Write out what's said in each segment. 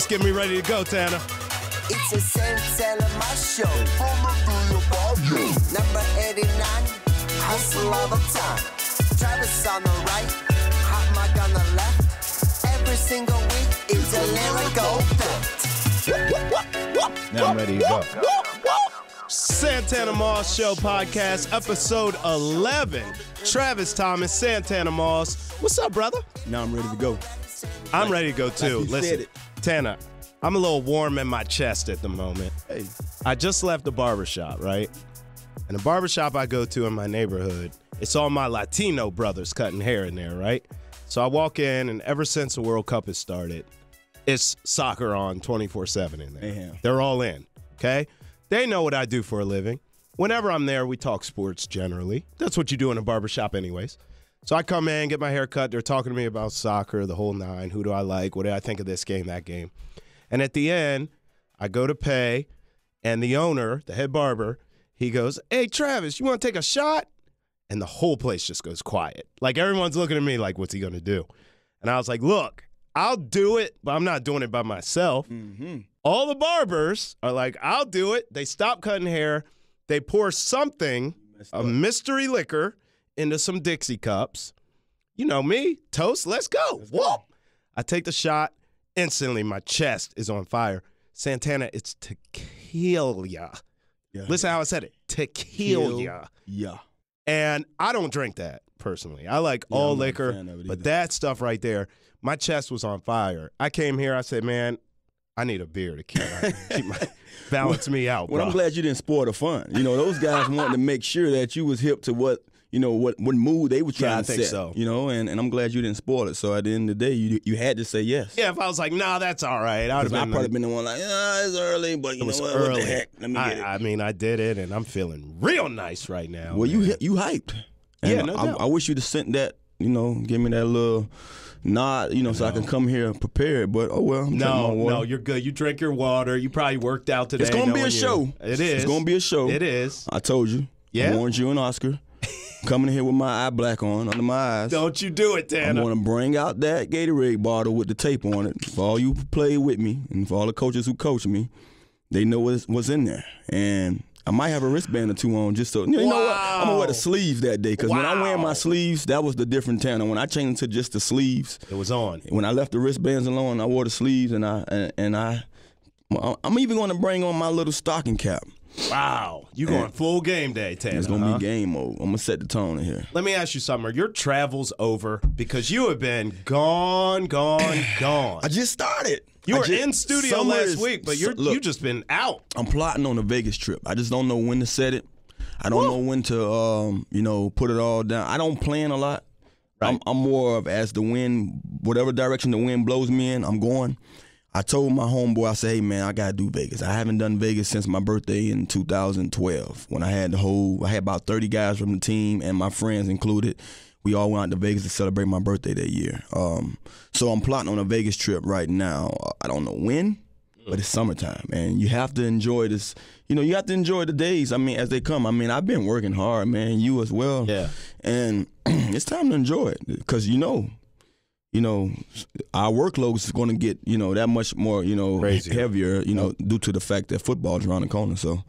Let's get me ready to go, Tanner. It's a Santana my show. Number 89, hustle all the time. Travis on the right, hot mic on the left. Every single week, it's a lyrical fact. Now I'm ready to go. Santana Moss Show Podcast, episode 11. Travis Thomas, Santana Moss. What's up, brother? Now I'm ready to go. I'm ready to go, too. Like Listen, Tanner, I'm a little warm in my chest at the moment. Hey. I just left the barbershop, right? And the barbershop I go to in my neighborhood, it's all my Latino brothers cutting hair in there, right? So I walk in, and ever since the World Cup has started, it's soccer on 24/7 in there. Yeah. They're all in, okay? They know what I do for a living. Whenever I'm there, we talk sports generally. That's what you do in a barbershop anyways. So I come in, get my hair cut. They're talking to me about soccer, the whole nine. Who do I like? What do I think of this game, that game? And at the end, I go to pay, and the owner, the head barber, he goes, "Hey, Travis, you want to take a shot?" And the whole place just goes quiet. Like, everyone's looking at me like, what's he going to do? And I was like, look, I'll do it, but I'm not doing it by myself. Mm-hmm. All the barbers are like, I'll do it. They stop cutting hair. They pour something, a mystery liquor, into some Dixie cups. You know me, toast, let's go. Whoop. I take the shot. Instantly, my chest is on fire. Santana, it's tequila. Yeah. Listen how I said it. Tequila. Yeah. And I don't drink that, personally. I like all I'm not a liquor, fan of it but either. that stuff right there, my chest was on fire. I came here, I said, man, I need a beer to balance me out, bro. Well, I'm glad you didn't spoil the fun. You know, those guys wanted to make sure that you was hip to what mood they were trying to think set. so. You know, and I'm glad you didn't spoil it. So at the end of the day, you had to say yes. Yeah, if I was like, nah, that's all right. I'd Probably been the one like, it's early, but you know what? early. What the heck? Let me get it. I mean, I did it, and I'm feeling real nice right now. Well, man. you hyped. And Yeah, no doubt. I wish you'd have sent that, give me that little nod, so I can come here prepared. But, oh, well, I'm drinking my water. No, you're good. You drink your water. You probably worked out today. It's going to be a show. It is. It's going to be a show. It is. I told you. Yeah? I warned you and Oscar. Coming in here with my eye black on, under my eyes. Don't you do it, Tanner. I'm going to bring out that Gatorade bottle with the tape on it. For all you who play with me and for all the coaches who coach me, they know what's in there. And I might have a wristband or two on just so. You know what? I'm going to wear the sleeves that day because when I wear my sleeves, that was the different Tanner. When I changed to just the sleeves. It was on. When I left the wristbands alone, I wore the sleeves and I'm even going to bring on my little stocking cap. Wow. You going full game day, Tanner. It's going to be game mode. I'm going to set the tone in here. Let me ask you something. Are your travels over? Because you have been gone. I just started. You were in studio last week, but you just been out. I'm plotting on a Vegas trip. I just don't know when to set it. I don't know when to, put it all down. I don't plan a lot. Right. I'm more of as the wind, whatever direction the wind blows me in, I'm going. I told my homeboy, I said, hey, man, I got to do Vegas. I haven't done Vegas since my birthday in 2012 when I had about 30 guys from the team and my friends included. We all went out to Vegas to celebrate my birthday that year. So I'm plotting on a Vegas trip right now. I don't know when, but it's summertime, and you have to enjoy this. You have to enjoy the days, as they come. I've been working hard, man, you as well. Yeah. And it's time to enjoy it because, our workload is going to get, that much more, crazier, heavier, due to the fact that football is around the corner. So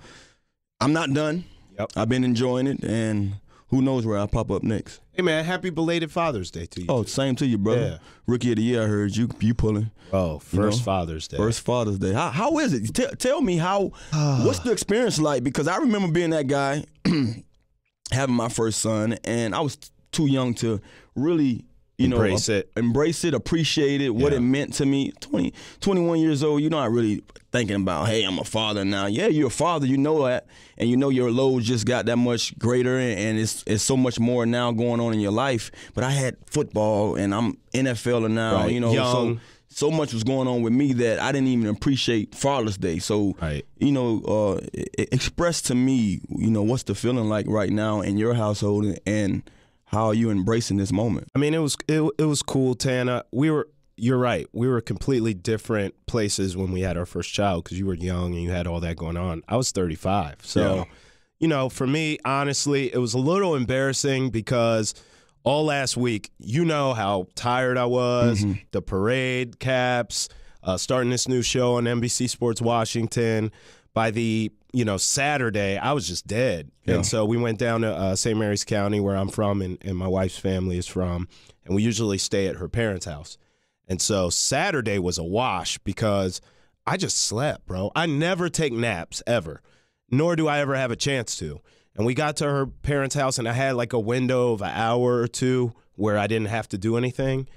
I'm not done. Yep. I've been enjoying it, and who knows where I'll pop up next. Hey, man, happy belated Father's Day to you. Oh, same to you, brother. Yeah. Rookie of the year, I heard you pulling. Oh, first Father's Day. First Father's Day. How is it? Tell me what's the experience like? Because I remember being that guy, having my first son, and I was too young to really embrace it, appreciate it, what it meant to me. 21 years old, you're not really thinking about, hey, I'm a father now. Yeah, you're a father, you know that, and your load just got that much greater, and it's so much more now going on in your life. But I had football, and I'm NFLer now, right. Young. So much was going on with me that I didn't even appreciate Father's Day. So, express to me, what's the feeling like right now in your household, and how are you embracing this moment? It was cool, Tana. You're right. We were completely different places when we had our first child because you were young and you had all that going on. I was 35. So, for me, honestly, it was a little embarrassing because all last week, how tired I was, the parade caps, starting this new show on NBC Sports Washington. By the Saturday, I was just dead. Yeah. And so we went down to St. Mary's County, where I'm from and my wife's family is from, and we usually stay at her parents' house. And so Saturday was a wash because I just slept, bro. I never take naps, ever, nor do I ever have a chance to. And we got to her parents' house, and I had like a window of an hour or two where I didn't have to do anything.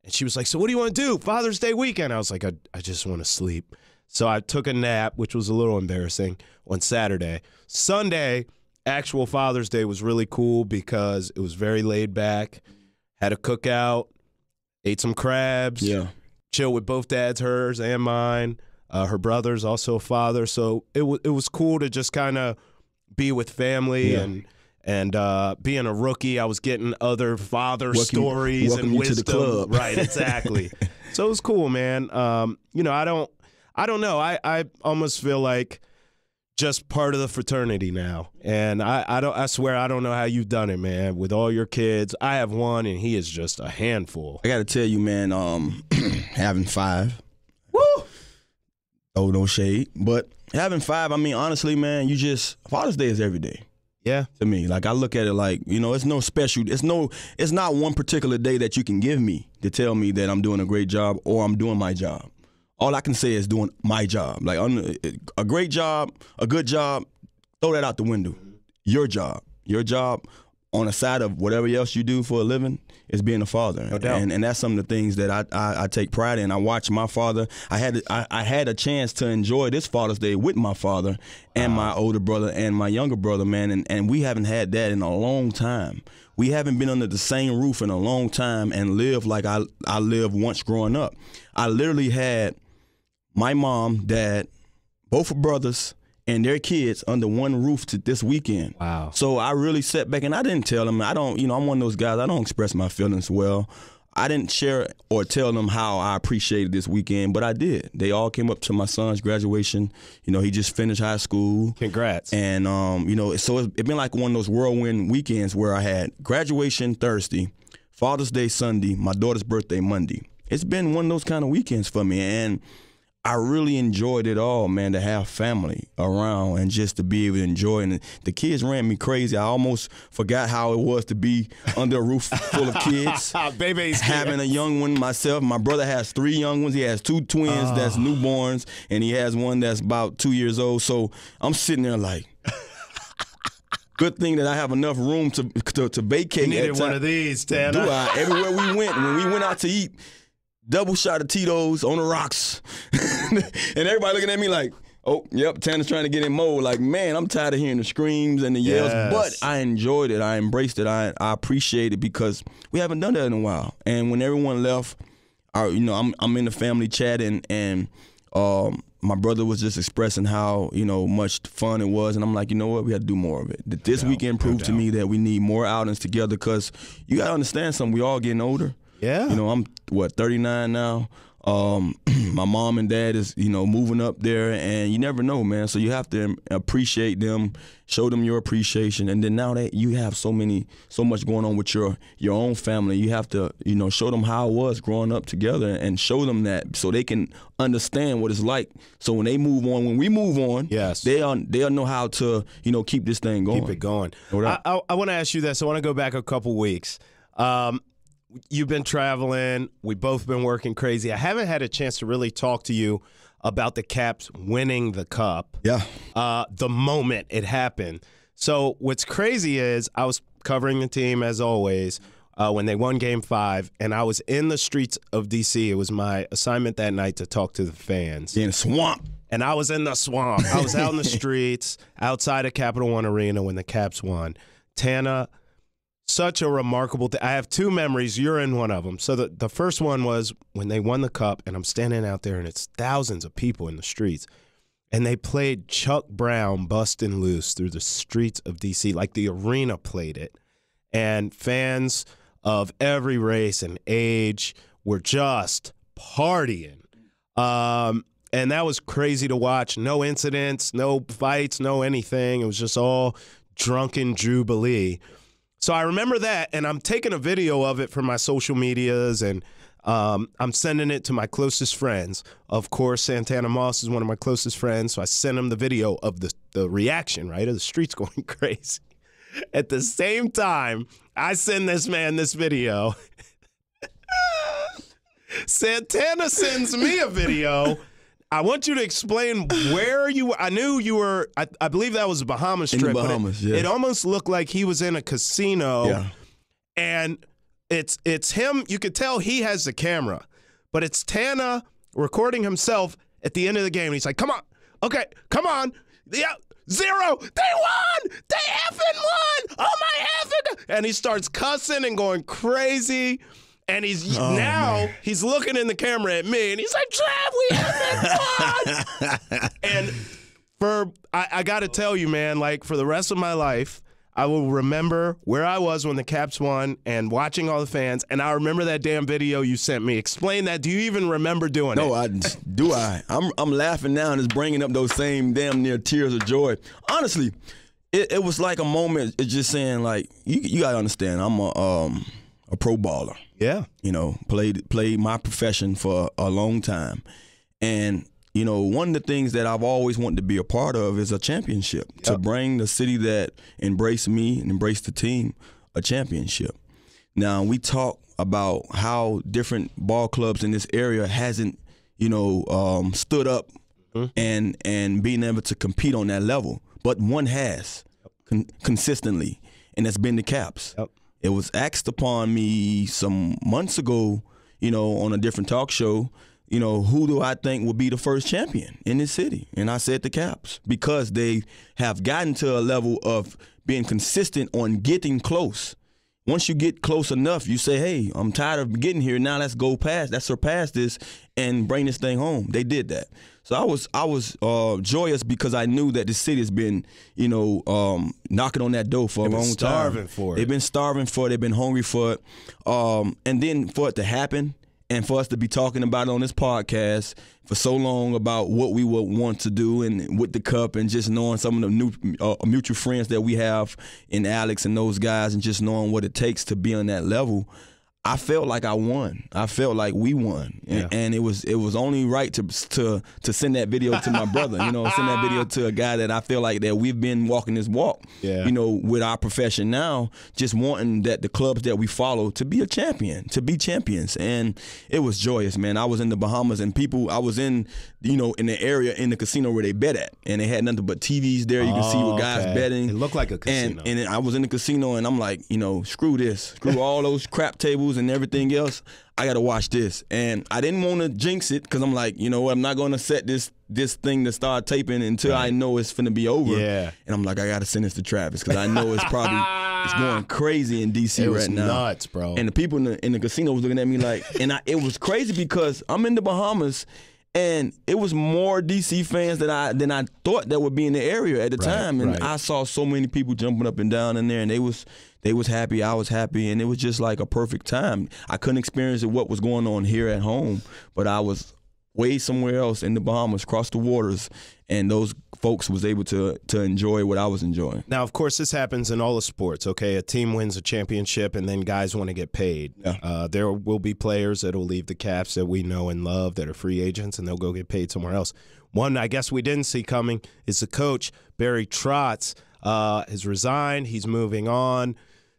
And she was like, so what do you want to do? Father's Day weekend. I was like, I just want to sleep. So I took a nap, which was a little embarrassing, on Saturday. Sunday, actual Father's Day, was really cool because it was very laid back. Had a cookout, ate some crabs, chill with both dads, hers and mine. Her brother's also a father. So it was cool to just kind of be with family and being a rookie, I was getting other father stories and wisdom. To the club. Right, exactly. So it was cool, man. I don't know. I almost feel like just part of the fraternity now. And I swear I don't know how you've done it, man, with all your kids. I have one, and he is just a handful. I got to tell you, man, having 5. Woo! Oh, no shade. But having 5, I mean, honestly, man, Father's Day is every day. Yeah. To me. Like, I look at it like, it's no special. It's not one particular day that you can give me to tell me that I'm doing a great job or I'm doing my job. All I can say is doing my job. Like, a great job, a good job, throw that out the window. Your job on the side of whatever else you do for a living is being a father. No doubt. And that's some of the things that I take pride in. I watch my father. I had a chance to enjoy this Father's Day with my father and my older brother and my younger brother, man. And we haven't had that in a long time. We haven't been under the same roof in a long time and lived like I lived once growing up. I literally had my mom, dad, both brothers, and their kids under one roof this weekend. Wow. So I really sat back, and I didn't tell them. I'm one of those guys, I don't express my feelings well. I didn't share or tell them how I appreciated this weekend, but I did. They all came up to my son's graduation. He just finished high school. Congrats. And, so it's been like one of those whirlwind weekends where I had graduation Thursday, Father's Day Sunday, my daughter's birthday Monday. It's been one of those kind of weekends for me, and I really enjoyed it all, man, to have family around and just to be able to enjoy. And the kids ran me crazy. I almost forgot how it was to be under a roof full of kids. Baby's having a young one myself. My brother has 3 young ones. He has 2 twins that's newborns, and he has one that's about 2 years old. So I'm sitting there like, good thing that I have enough room to vacate. You needed one of these, Tanner. Do I? Everywhere we went, when we went out to eat, double shot of Tito's on the rocks. And everybody looking at me like, oh, yep, Tanner's trying to get in mode. Like, man, I'm tired of hearing the screams and the yells. Yes. But I enjoyed it. I embraced it. I appreciate it because we haven't done that in a while. And when everyone left, I'm in the family chat and my brother was just expressing how, much fun it was. And I'm like, you know what? We got to do more of it. This weekend proved to me that we need more outings together because you got to understand something. We all getting older. Yeah. I'm 39 now. My mom and dad is, moving up there, and you never know, man. So you have to appreciate them, show them your appreciation, and then now that you have so much going on with your own family, you have to, show them how it was growing up together, and show them that so they can understand what it's like. So when they move on, when we move on, yes, they'll know how to, keep this thing going. Keep it going. I want to ask you this. I want to go back a couple weeks. You've been traveling. We've both been working crazy. I haven't had a chance to really talk to you about the Caps winning the Cup. Yeah. The moment it happened. So what's crazy is I was covering the team as always when they won Game 5, and I was in the streets of D.C. It was my assignment that night to talk to the fans. In the swamp. And I was in the swamp. I was out in the streets outside of Capital One Arena when the Caps won. Tana, such a remarkable thing. I have 2 memories. You're in one of them. So the first one was when they won the Cup, and I'm standing out there, and it's thousands of people in the streets. And they played Chuck Brown, Bustin' Loose, through the streets of D.C. Like the arena played it. And fans of every race and age were just partying. And that was crazy to watch. No incidents, no fights, no anything. It was just all drunken jubilee. So I remember that, and I'm taking a video of it for my social medias, and I'm sending it to my closest friends. Of course, Santana Moss is one of my closest friends, so I sent him the video of the reaction, right, of the streets going crazy. At the same time, I send this man this video. Santana sends me a video. I want you to explain where you were. I knew you were, I believe that was a Bahamas trip. In the Bahamas, but it almost looked like he was in a casino. Yeah. And it's him. You could tell he has the camera. But it's Tana recording himself at the end of the game. And he's like, come on. Okay, come on. Yeah. 0. They won. They effing won. Oh, my effing. And he starts cussing and going crazy. And he's he's looking in the camera at me, and he's like, Trav, we effing won. And I got to tell you, man, like for the rest of my life, I will remember where I was when the Caps won and watching all the fans. And I remember that damn video you sent me. Explain that. Do you even remember doing it? No, I'm laughing now and it's bringing up those same damn near tears of joy. Honestly, it was like a moment. It's just saying like you got to understand. I'm a pro baller. Yeah. You know, played my profession for a long time. And, you know, one of the things that I've always wanted to be a part of is a championship. Yep. To bring the city that embraced me and embraced the team a championship. Now, we talk about how different ball clubs in this area hasn't, you know, stood up and being able to compete on that level. But one has consistently, and that's been the Caps. Yep. It was asked upon me some months ago, you know, on a different talk show, you know, who do I think will be the first champion in this city? And I said the Caps, because they have gotten to a level of being consistent on getting close. Once you get close enough, you say, hey, I'm tired of getting here. Now let's surpass this and bring this thing home. They did that. So I was joyous because I knew that the city has been, you know, knocking on that door for a long time. Starving for it. They've been starving for it. They've been hungry for it. And then for it to happen and for us to be talking about it on this podcast for so long about what we would want to do and with the Cup and just knowing some of the new mutual friends that we have in Alex and those guys and just knowing what it takes to be on that level, I felt like I won. I felt like we won, and it was only right to send that video to my brother. You know, send that video to a guy that I feel like that we've been walking this walk. Yeah. You know, with our profession now, just wanting that the clubs that we follow to be a champion, to be champions, and it was joyous, man. I was in the Bahamas, and I was in, you know, in the area in the casino where they bet at, and they had nothing but TVs there. You can see what guys betting. It looked like a casino. And I was in the casino, and I'm like, you know, screw this, screw all those crap tables and everything else. I got to watch this. And I didn't want to jinx it because I'm like, you know what, I'm not going to set this thing to start taping until I know it's finna be over. Yeah. And I'm like, I got to send this to Travis because I know it's probably it's going crazy in D.C. right now. It was nuts, bro. And the people in the casino was looking at me like, and it was crazy because I'm in the Bahamas and it was more D.C. fans than I thought that would be in the area at the time. And I saw so many people jumping up and down in there, and they was happy, I was happy, and it was just like a perfect time. I couldn't experience what was going on here at home, but I was way somewhere else in the Bahamas, across the waters, and those folks was able to enjoy what I was enjoying. Now, of course, this happens in all the sports, okay? A team wins a championship, and then guys want to get paid. Yeah. There will be players that will leave the Caps that we know and love that are free agents, and they'll go get paid somewhere else. One I guess we didn't see coming is the coach, Barry Trotz, has resigned. He's moving on.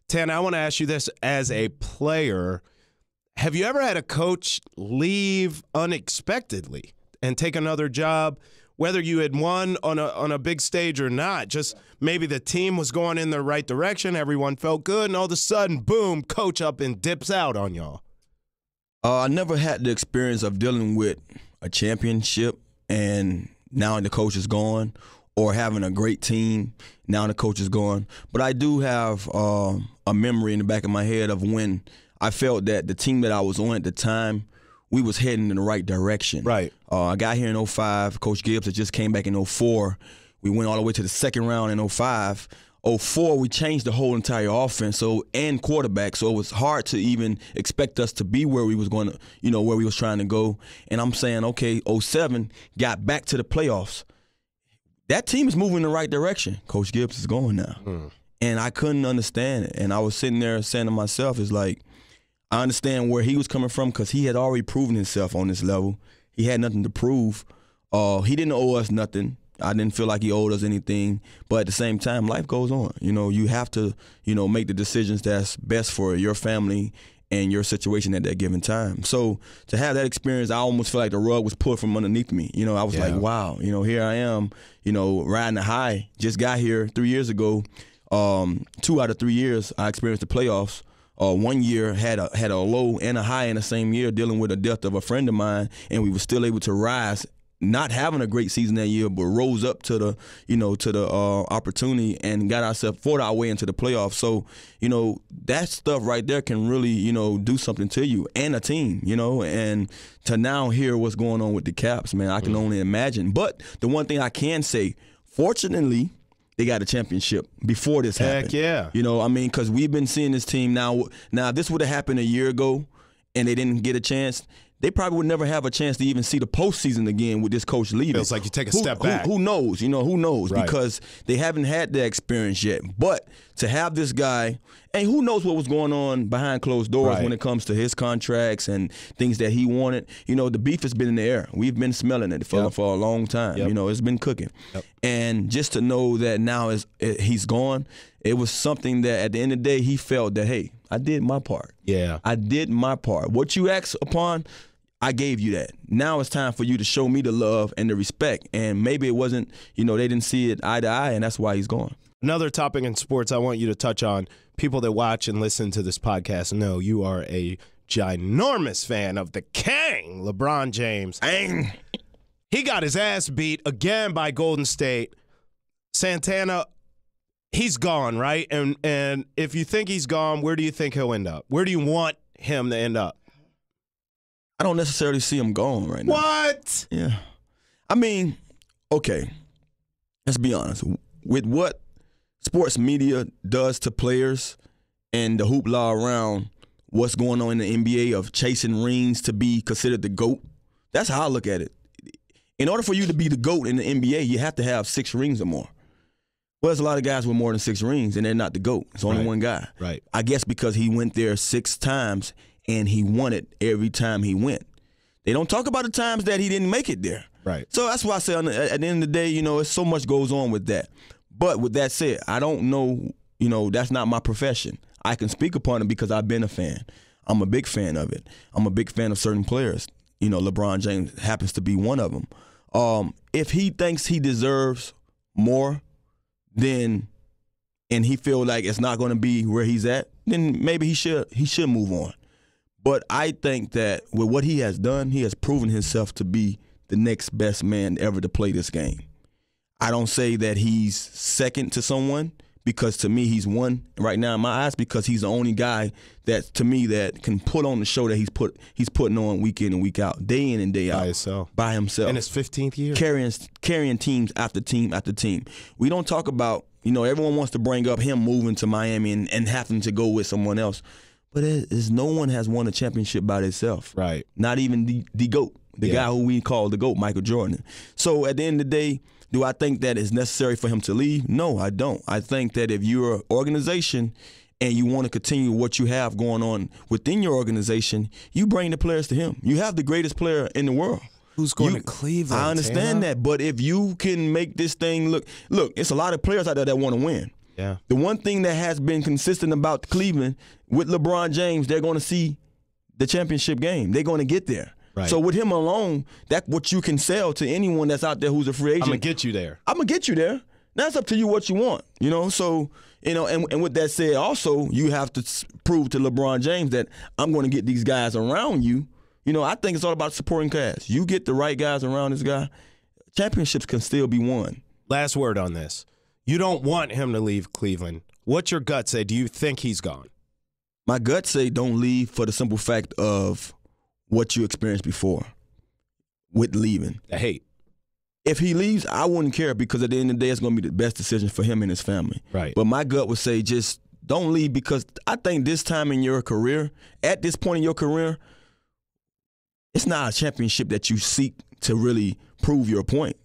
Tan, I want to ask you this as a player. Have you ever had a coach leave unexpectedly and take another job, whether you had won on a big stage or not? Just maybe the team was going in the right direction, everyone felt good, and all of a sudden, boom, coach up and dips out on y'all. I never had the experience of dealing with a championship and now the coach is gone, or having a great team, now the coach is gone. But I do have a memory in the back of my head of when I felt that the team that I was on at the time, we was heading in the right direction. Right. I got here in 2005. Coach Gibbs had just came back in 2004. We went all the way to the second round in 2005. 2004, we changed the whole entire offense and quarterback, so it was hard to even expect us to be where we was going to, you know, where we was trying to go. And I'm saying, okay, 2007, got back to the playoffs. That team is moving in the right direction. Coach Gibbs is going now. And I couldn't understand it. And I was sitting there saying to myself, it's like, I understand where he was coming from because he had already proven himself on this level. He had nothing to prove. He didn't owe us nothing. I didn't feel like he owed us anything. But at the same time, life goes on. You have to, make the decisions that's best for your family and your situation at that given time. So to have that experience, I almost feel like the rug was pulled from underneath me. I was like, wow, here I am, riding the high. Just got here 3 years ago. 2 out of 3 years, I experienced the playoffs. 1 year had a low and a high in the same year, dealing with the death of a friend of mine, and we were still able to rise. Not having a great season that year, but rose up to the opportunity and fought our way into the playoffs. So, that stuff right there can really, do something to you and a team, and to now hear what's going on with the Caps, man, I can only imagine. But the one thing I can say, fortunately, they got a championship before this happened. Heck yeah. Because we've been seeing this team now. Now, if this would have happened a year ago and they didn't get a chance, they probably would never have a chance to even see the postseason again with this coach leaving. Feels like you take a step back. Who knows? Who knows? Right. Because they haven't had the experience yet. But to have this guy, and who knows what was going on behind closed doors when it comes to his contracts and things that he wanted. The beef has been in the air. We've been smelling it for a long time. Yep. It's been cooking. Yep. And just to know that now he's gone, it was something that at the end of the day he felt that, hey, I did my part. Yeah. I did my part. What you asked upon, I gave you that. Now it's time for you to show me the love and the respect. And maybe it wasn't, they didn't see it eye to eye, and that's why he's gone. Another topic in sports I want you to touch on. People that watch and listen to this podcast know you are a ginormous fan of the king, LeBron James. Dang. He got his ass beat again by Golden State. Santana, he's gone, right? And if you think he's gone, where do you think he'll end up? Where do you want him to end up? I don't necessarily see him gone right now. What? Yeah. Okay. Let's be honest. With what sports media does to players and the hoopla around what's going on in the NBA of chasing rings to be considered the GOAT, that's how I look at it. In order for you to be the GOAT in the NBA, you have to have 6 rings or more. Well, there's a lot of guys with more than 6 rings, and they're not the GOAT. It's only one guy. Right. I guess because he went there 6 times, and he won it every time he went. They don't talk about the times that he didn't make it there. Right. So that's why I say at the end of the day, it's so much goes on with that. But with that said, I don't know, that's not my profession. I can speak upon it because I've been a fan. I'm a big fan of it. I'm a big fan of certain players. LeBron James happens to be one of them. If he thinks he deserves more, and he feel like it's not going to be where he's at, then maybe he should move on. But I think that with what he has done, he has proven himself to be the next best man ever to play this game. I don't say that he's second to someone, because to me he's one right now in my eyes, because he's the only guy that, to me, that can put on the show that he's putting on week in and week out, day in and day out. By himself. In his 15th year. Carrying teams after team after team. We don't talk about, everyone wants to bring up him moving to Miami and having to go with someone else. But no one has won a championship by themselves. Right. Not even the GOAT, the guy who we call the GOAT, Michael Jordan. So at the end of the day, do I think that it's necessary for him to leave? No, I don't. I think that if you're an organization and you want to continue what you have going on within your organization, you bring the players to him. You have the greatest player in the world. Who's going to Cleveland? I understand that, but if you can make this thing look, it's a lot of players out there that want to win. Yeah. The one thing that has been consistent about Cleveland, with LeBron James, they're going to see the championship game. They're going to get there. Right. So with him alone, that's what you can sell to anyone that's out there who's a free agent. I'm going to get you there. I'm going to get you there. That's up to you what you want, So, and with that said, also, you have to prove to LeBron James that I'm going to get these guys around you. I think it's all about supporting cast. You get the right guys around this guy, championships can still be won. Last word on this. You don't want him to leave Cleveland. What's your gut say? Do you think he's gone? My gut say don't leave for the simple fact of what you experienced before with leaving. The hate. If he leaves, I wouldn't care, because at the end of the day, it's going to be the best decision for him and his family. Right. But my gut would say just don't leave, because I think this time in your career, at this point in your career, it's not a championship that you seek to really prove your point.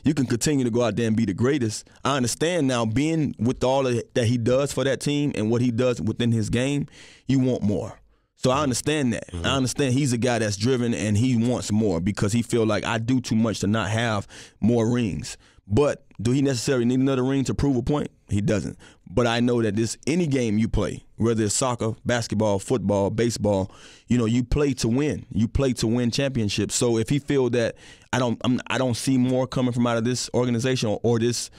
You can continue to go out there and be the greatest. I understand now, being with all that he does for that team and what he does within his game, you want more. So I understand that. I understand he's a guy that's driven and he wants more because he feel like I do too much to not have more rings. But do he necessarily need another ring to prove a point? He doesn't. But I know that any game you play, whether it's soccer, basketball, football, baseball, you play to win. You play to win championships. So if he feel that I don't see more coming from out of this organization or this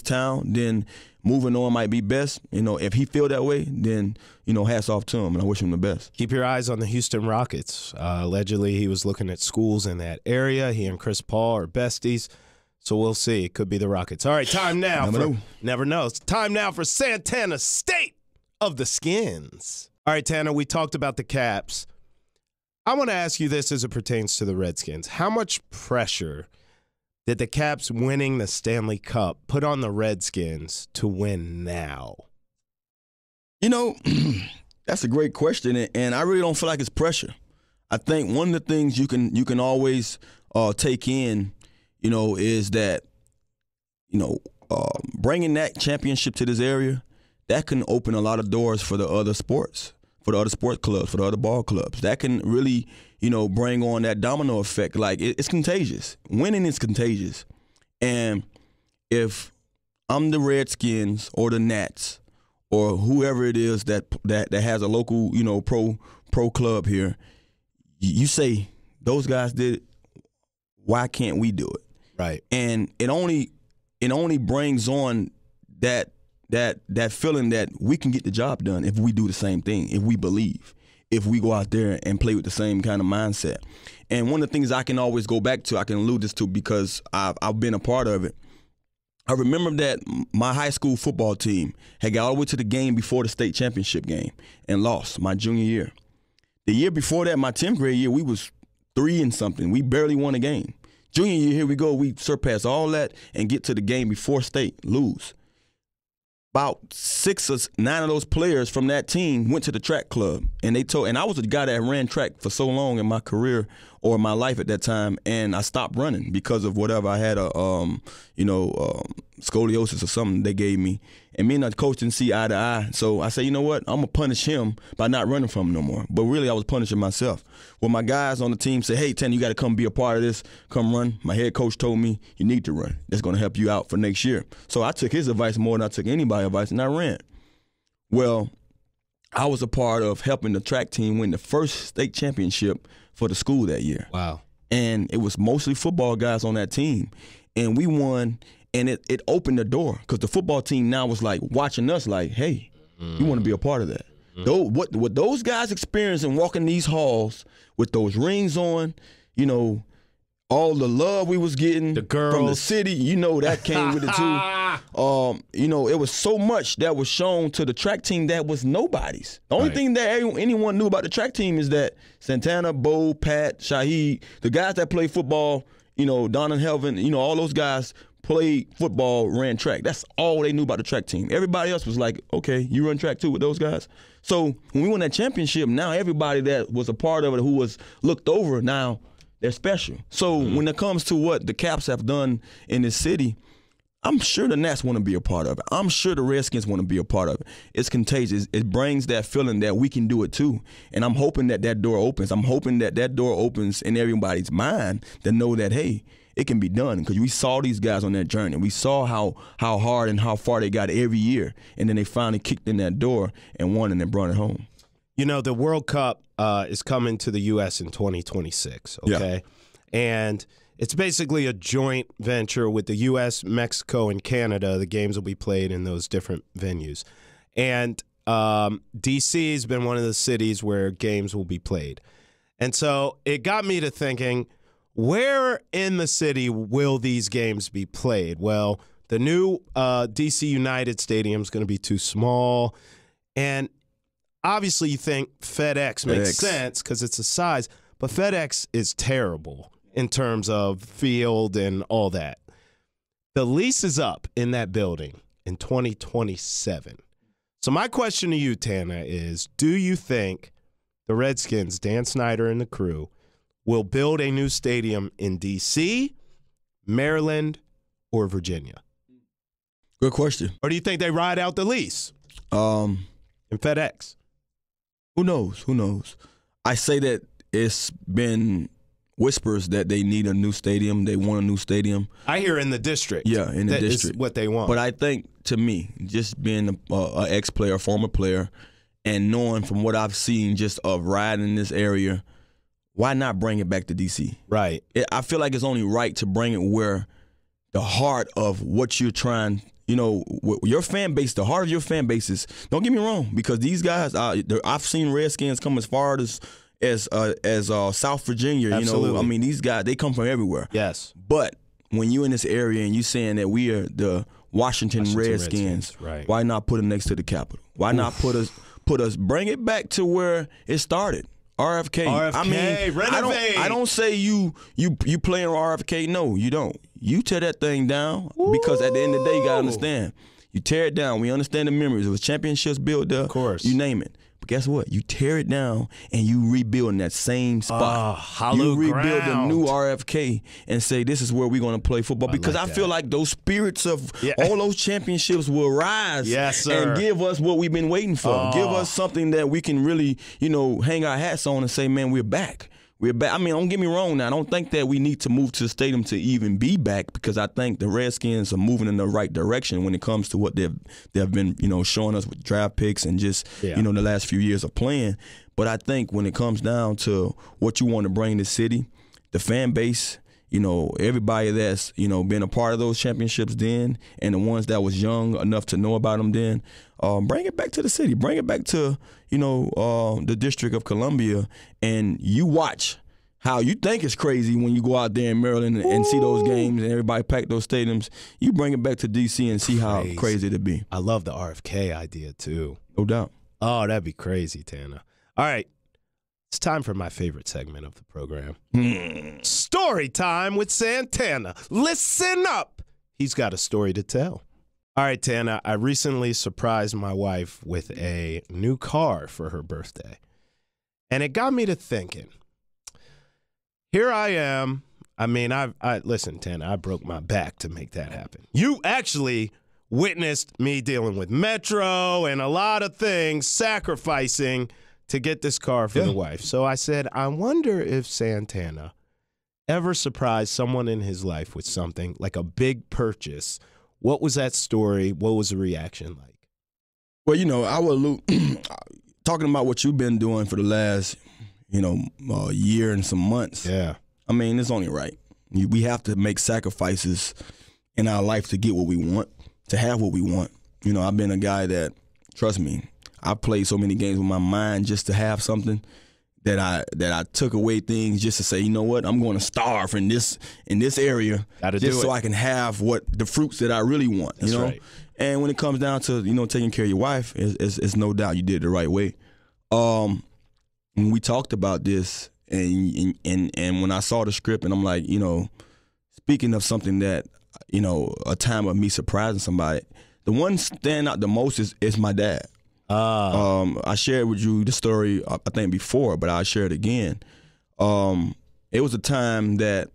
town, then moving on might be best. If he feel that way, then hats off to him, and I wish him the best. Keep your eyes on the Houston Rockets. Allegedly, he was looking at schools in that area. He and Chris Paul are besties. So we'll see. It could be the Rockets. All right, time now. Never know. It's time now for Santana State of the Skins. All right, Tana, we talked about the Caps. I want to ask you this as it pertains to the Redskins. How much pressure did the Caps winning the Stanley Cup put on the Redskins to win now? That's a great question, and I really don't feel like it's pressure. I think one of the things you can always take in, is that, bringing that championship to this area, that can open a lot of doors for the other sports, for the other sport clubs, for the other ball clubs. That can really, bring on that domino effect. Like, it's contagious. Winning is contagious. And if I'm the Redskins or the Nats or whoever it is that has a local, pro club here, you say, those guys did it, why can't we do it? Right. And it only brings on that feeling that we can get the job done if we do the same thing, if we believe, if we go out there and play with the same kind of mindset. And one of the things I can always go back to, I can allude this to because I've been a part of it. I remember that my high school football team had got all the way to the game before the state championship game and lost my junior year. The year before that, my 10th grade year, we was 3-something. We barely won a game. Junior year, here we go. We surpass all that and get to the game before state, lose. About 6 or 9 of those players from that team went to the track club, and I was a guy that ran track for so long in my career or my life at that time, and I stopped running because of whatever. I had a scoliosis or something they gave me, and me and the coach didn't see eye to eye. So I said, you know what, I'm gonna punish him by not running from him no more. But really, I was punishing myself. Well, my guys on the team said, hey, Tan, you got to come be a part of this. Come run. My head coach told me you need to run. That's gonna help you out for next year. So I took his advice more than I took anybody's advice, and I ran. Well, I was a part of helping the track team win the first state championship for the school that year. Wow. And it was mostly football guys on that team. And we won, and it opened the door because the football team now was like watching us like, hey, you want to be a part of that. What those guys experienced in walking these halls with those rings on, all the love we was getting the girls from the city, that came with it too. It was so much that was shown to the track team that was nobody's. The only thing that anyone knew about the track team is that Santana, Bo, Pat, Shaheed, the guys that play football, Don and Helvin, all those guys played football, ran track. That's all they knew about the track team. Everybody else was like, okay, you run track too with those guys. So when we won that championship, now everybody that was a part of it who was looked over, now they're special. So when it comes to what the Caps have done in this city, I'm sure the Nats want to be a part of it. I'm sure the Redskins want to be a part of it. It's contagious. It brings that feeling that we can do it too. And I'm hoping that door opens. I'm hoping that door opens in everybody's mind to know that, hey, it can be done. Because we saw these guys on that journey. We saw how hard and how far they got every year. And then they finally kicked in that door and won and then brought it home. The World Cup is coming to the U.S. in 2026, okay? Yeah. And it's basically a joint venture with the U.S., Mexico, and Canada. The games will be played in those different venues. And D.C. has been one of the cities where games will be played. And so it got me to thinking, where in the city will these games be played? Well, the new D.C. United Stadium is going to be too small. And obviously you think FedEx makes sense because it's the size, but FedEx is terrible in terms of field and all that. The lease is up in that building in 2027. So my question to you, Tana, is do you think the Redskins, Dan Snyder and the crew, will build a new stadium in D.C., Maryland, or Virginia? Good question. Or do you think they ride out the lease in FedEx? Who knows? Who knows? I say that it's been whispers that they need a new stadium. They want a new stadium. I hear in the district. Yeah, in the district. Is what they want. But I think, to me, just being a ex-player, former player, and knowing from what I've seen just of riding in this area, why not bring it back to D.C.? Right. I feel like it's only right to bring it where the heart of what you're trying, your fan base, the heart of your fan base is, don't get me wrong, because these guys, I've seen Redskins come as far as South Virginia. Absolutely. I mean, these guys, they come from everywhere. Yes. But when you're in this area and you're saying that we are the Washington Redskins, right. Why not put them next to the Capitol? Why not put us, bring it back to where it started? RFK. I mean, renovate. I don't say you playing RFK. No, you don't. You tear that thing down because at the end of the day, you gotta understand. You tear it down. We understand the memories. It was championships built there. Of course. You name it. But guess what? You tear it down and you rebuild in that same spot. Hollow you rebuild ground. a new RFK and say this is where we're going to play football. Because I feel like those spirits of all those championships will rise and give us what we've been waiting for. Give us something that we can really, hang our hats on and say, man, we're back. We're back. I mean, don't get me wrong now. I don't think that we need to move to the stadium to even be back, because I think the Redskins are moving in the right direction when it comes to what they've been, showing us with draft picks and just, the last few years of playing. But I think when it comes down to what you want to bring to the city, the fan base, everybody that's, been a part of those championships then, and the ones that was young enough to know about them then, bring it back to the city. Bring it back to, the District of Columbia, and you watch how you think it's crazy when you go out there in Maryland and see those games and everybody pack those stadiums. You bring it back to D.C. and see how crazy it'd be. I love the RFK idea, too. No doubt. Oh, that'd be crazy, Tana. All right. It's time for my favorite segment of the program. Story time with Santana. Listen up. He's got a story to tell. All right, Tana, I recently surprised my wife with a new car for her birthday. And it got me to thinking. Here I am. I mean, listen, Tana, I broke my back to make that happen. You actually witnessed me dealing with Metro and a lot of things, sacrificing to get this car for the wife. So I said, I wonder if Santana ever surprised someone in his life with something like a big purchase. What was that story? What was the reaction like? Well, I will talking about what you've been doing for the last, year and some months. Yeah. I mean, it's only right. We have to make sacrifices in our life to get what we want, to have what we want. I've been a guy that, trust me, I played so many games with my mind just to have something that I took away things just to say, you know what, I'm going to starve in this area just so I can have the fruits that I really want. That's right. And when it comes down to taking care of your wife, it's no doubt you did it the right way. When we talked about this and when I saw the script and I'm like, speaking of something that a time of me surprising somebody, the one stand out the most is my dad. I shared with you the story, I think, before, but I'll share it again. It was a time that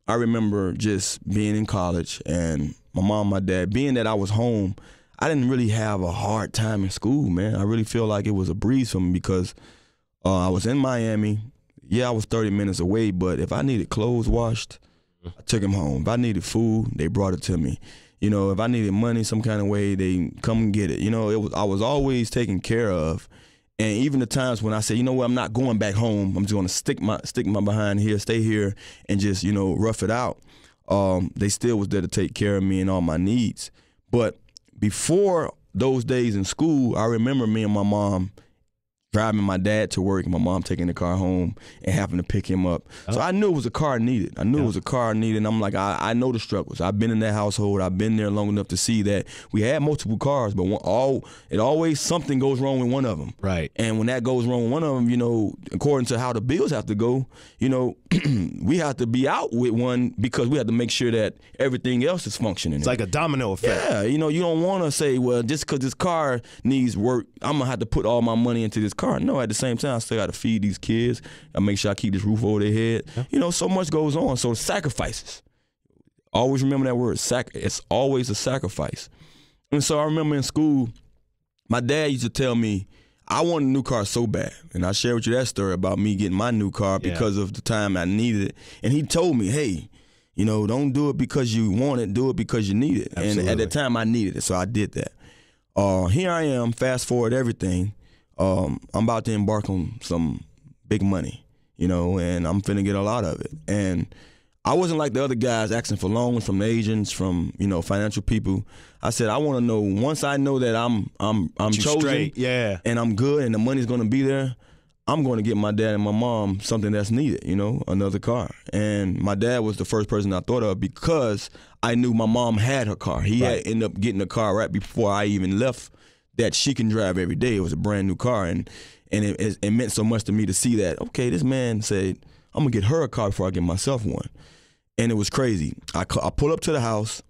I remember just being in college and my mom, my dad, being that I was home, I didn't really have a hard time in school, man. I really feel like it was a breeze for me because I was in Miami. Yeah, I was 30 minutes away, but if I needed clothes washed, I took them home. If I needed food, they brought it to me. If I needed money some kind of way, they come and get it. I was always taken care of. And even the times when I said, you know what, I'm not going back home. I'm just going to stick my behind here, stay here, and just, rough it out. They still was there to take care of me and all my needs. But before those days in school, I remember me and my mom driving my dad to work and my mom taking the car home and having to pick him up. So I knew it was a car needed. It was a car needed. And I'm like, I know the struggles. I've been in that household. I've been there long enough to see that we had multiple cars, but it always something goes wrong with one of them. Right. And when that goes wrong with one of them, according to how the bills have to go, we have to be out with one because we have to make sure that everything else is functioning. It's like a domino effect. Yeah, you don't want to say, well, just because this car needs work, I'm going to have to put all my money into this car. No, at the same time, I still got to feed these kids. I make sure I keep this roof over their head. Yeah. So much goes on. So sacrifices. Always remember that word. It's always a sacrifice. And so I remember in school, my dad used to tell me, I wanted a new car so bad, and I shared with you that story about me getting my new car because of the time I needed it. And he told me, hey, you know, don't do it because you want it, do it because you need it. Absolutely. And at the time I needed it, so I did that. Here I am, fast forward everything. I'm about to embark on some big money, you know, and I'm finna get a lot of it. And I wasn't like the other guys asking for loans from agents, from, you know, financial people. I said, I want to know, once I know that I'm chosen straight, and I'm good and the money's going to be there, I'm going to get my dad and my mom something that's needed, you know, another car. And my dad was the first person I thought of because I knew my mom had her car. He had ended up getting a car right before I even left that she can drive every day. It was a brand new car. And it meant so much to me to see that, okay, this man said, I'm going to get her a car before I get myself one. And it was crazy. I pull up to the house,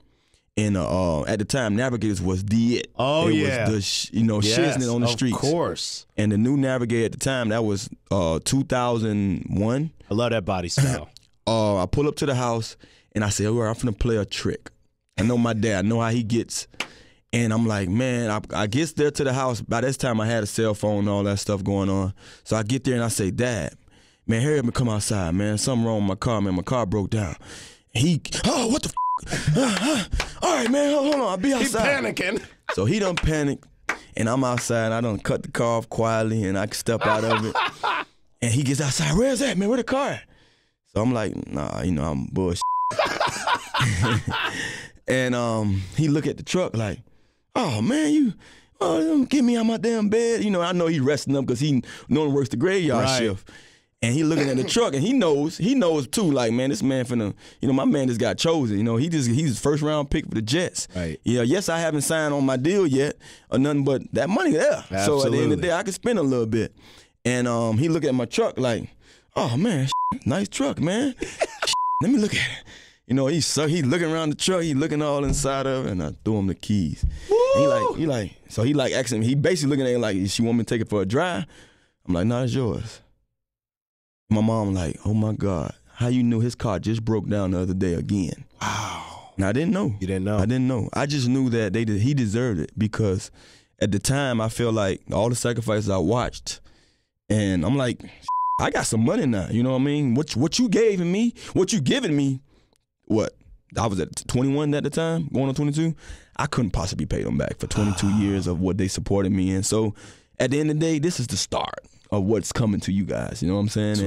and at the time, Navigators was the it. Oh, it was the shiznit on the streets. Of course. And the new Navigator at the time, that was 2001. I love that body style. I pull up to the house, and I say, all right, I'm finna play a trick. I know my dad. I know how he gets. And I'm like, man, I get there to the house. By this time, I had a cell phone and all that stuff going on. So I get there, and I say, Dad, man, hurry up and come outside, man. Something wrong with my car, man. My car broke down. What the f***? All right, man, hold on. I'll be outside. He panicking. So he done panicked, and I'm outside. I done cut the car off quietly, and I can step out of it. And he gets outside. Where's that, man? Where the car at? So I'm like, nah, you know, I'm bullshit. And he look at the truck like, oh, man, get me out my damn bed. You know, I know he resting up because he normally works the graveyard shift. And he looking at the truck, and he knows too, like, man, this man finna, you know, my man just got chosen. You know, he's first round pick for the Jets. Right. You know, yes, I haven't signed on my deal yet or nothing, but that money there. Absolutely. So at the end of the day, I can spend a little bit. And he look at my truck like, oh man, nice truck, man. Let me look at it. You know, he looking around the truck, he looking all inside of it, and I threw him the keys. He like asking me, he basically looking at it like, she want me to take it for a drive? I'm like, no, it's yours. My mom like, oh my God, how you knew his car just broke down the other day again? Wow. And I didn't know. You didn't know? I didn't know. I just knew that he deserved it because at the time I feel like all the sacrifices I watched, and I'm like, I got some money now. You know what I mean? What you giving me? What? I was at 21 at the time, going on 22. I couldn't possibly pay them back for 22 years of what they supported me in. So at the end of the day, this is the start of what's coming to you guys. You know what I'm saying?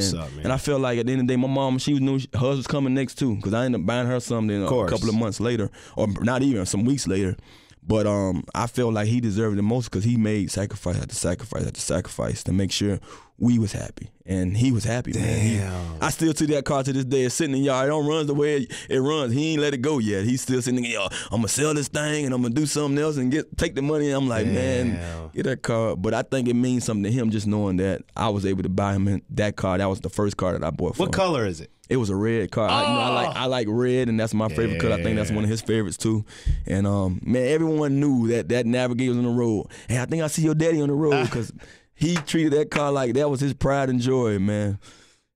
And I feel like at the end of the day, my mom, she knew hers was coming next too, because I ended up buying her something a couple of months later, or not even, some weeks later. But I feel like he deserved it most because he made sacrifice after sacrifice after sacrifice to make sure we was happy. And he was happy, man. I still see that car to this day. It's sitting in the yard. It don't run the way it runs. He ain't let it go yet. He's still sitting there, I'm going to sell this thing and I'm going to do something else and take the money. And I'm like, man, get that car. But I think it means something to him just knowing that I was able to buy him that car. That was the first car that I bought for him. What color is it? It was a red car. I like red, and that's my favorite color. I think that's one of his favorites too. And man, everyone knew that Navigator was on the road. Hey, I think I see your daddy on the road because he treated that car like that was his pride and joy, man.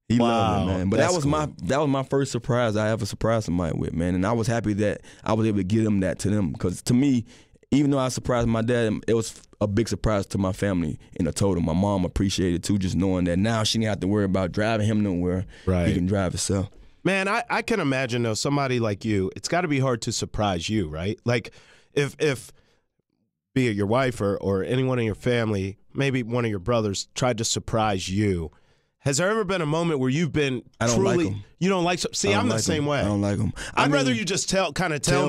He loved it, man. But that was my first surprise I ever surprised somebody with, man. And I was happy that I was able to give them that to them, because to me, even though I surprised my dad, it was a big surprise to my family in a total. My mom appreciated it too, just knowing that now she didn't have to worry about driving him nowhere. Right. He can drive himself. Man, I can imagine, though, somebody like you, it's got to be hard to surprise you, right? Like, if be it your wife or anyone in your family, maybe one of your brothers, tried to surprise you, has there ever been a moment where you've been truly, like you don't like, see, I'm the same way. I don't like them. I'd rather you just tell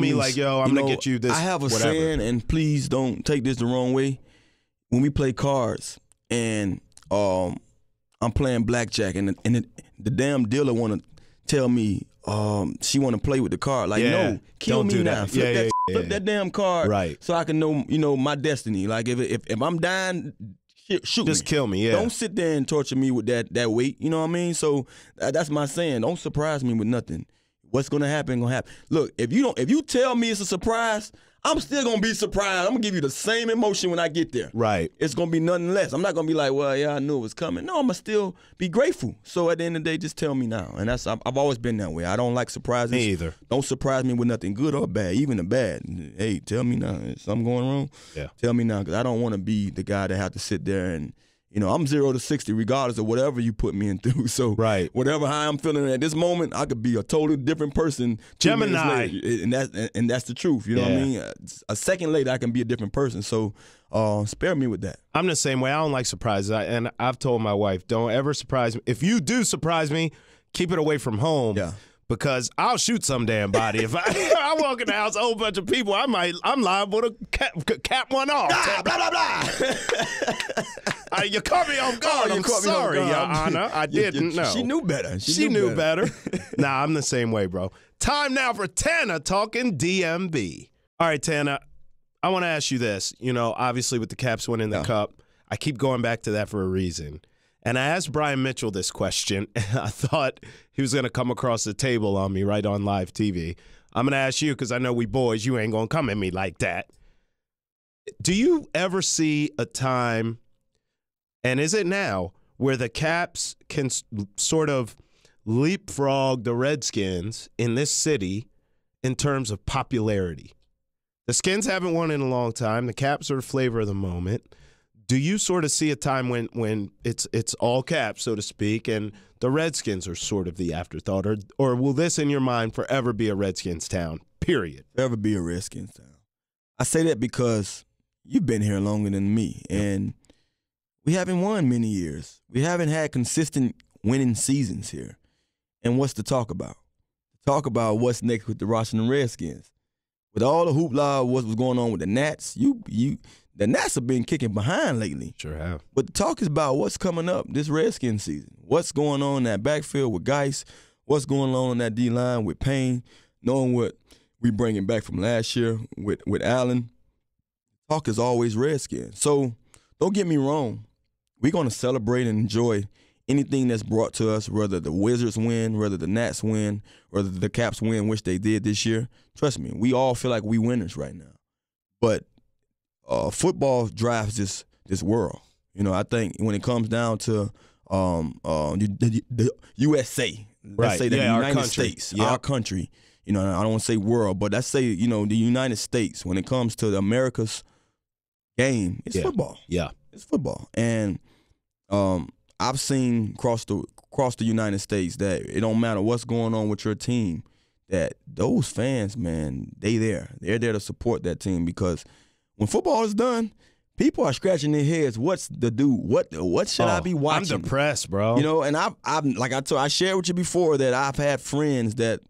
me like, yo, I'm going to get you this, I have a whatever. saying, and please don't take this the wrong way. When we play cards and I'm playing blackjack and the damn dealer want to tell me she want to play with the card. Like, no, kill me now. Flip that damn card, right? So I can know my destiny. Like, if I'm dying, shoot just me. Kill me. Yeah. Don't sit there and torture me with that weight. You know what I mean? So that's my saying. Don't surprise me with nothing. What's gonna happen? Gonna happen. Look, if you tell me it's a surprise, I'm still going to be surprised. I'm going to give you the same emotion when I get there. Right. It's going to be nothing less. I'm not going to be like, well, yeah, I knew it was coming. No, I'm going to still be grateful. So at the end of the day, just tell me now. And I've always been that way. I don't like surprises. Me either. Don't surprise me with nothing good or bad, even the bad. Hey, tell me now. Is something going wrong? Yeah. Tell me now, because I don't want to be the guy that have to sit there and, I'm 0 to 60 regardless of whatever you put me in through. So right. Whatever how I'm feeling at this moment, I could be a totally different person. Gemini. And that's the truth. You know what I mean? A second later, I can be a different person. So spare me with that. I'm the same way. I don't like surprises. And I've told my wife, don't ever surprise me. If you do surprise me, keep it away from home. Yeah. Because I'll shoot some damn body. If I walk in the house, a whole bunch of people, I'm liable to cap one off. Blah, blah, blah, blah. You caught me off guard. I'm sorry, Your Honor. I didn't know. She knew better. She knew better. Nah, I'm the same way, bro. Time now for Tana talking DMB. All right, Tana, I want to ask you this. Obviously with the Caps winning the Cup, I keep going back to that for a reason. And I asked Brian Mitchell this question, and I thought he was going to come across the table on me right on live TV. I'm going to ask you because I know we boys, you ain't going to come at me like that. Do you ever see a time, and is it now, where the Caps can sort of leapfrog the Redskins in this city in terms of popularity? The Skins haven't won in a long time. The Caps are the flavor of the moment. Do you sort of see a time when it's all Caps, so to speak, and the Redskins are sort of the afterthought, or will this in your mind forever be a Redskins town? Period. Forever be a Redskins town. I say that because you've been here longer than me, and we haven't won many years. We haven't had consistent winning seasons here. And what's to talk about? Talk about what's next with the Washington Redskins. With all the hoopla, what was going on with the Nats, the Nats have been kicking behind lately. Sure have. But the talk is about what's coming up this Redskins season. What's going on in that backfield with Geis? What's going on in that D-line with Payne? Knowing what we bringing back from last year with Allen. Talk is always Redskins. So don't get me wrong. We're going to celebrate and enjoy anything that's brought to us, whether the Wizards win, whether the Nats win, whether the Caps win, which they did this year. Trust me, we all feel like we winners right now. But football drives this world. I think when it comes down to the USA, let's say the United States, our country. I don't want to say world, but let's say the United States. When it comes to America's game, it's football. Yeah, it's football, and I've seen across the United States that it don't matter what's going on with your team, that those fans, man, they're there to support that team because. When football is done, people are scratching their heads. What's the do? What should I be watching? I'm depressed, bro. And I shared with you before that I've had friends that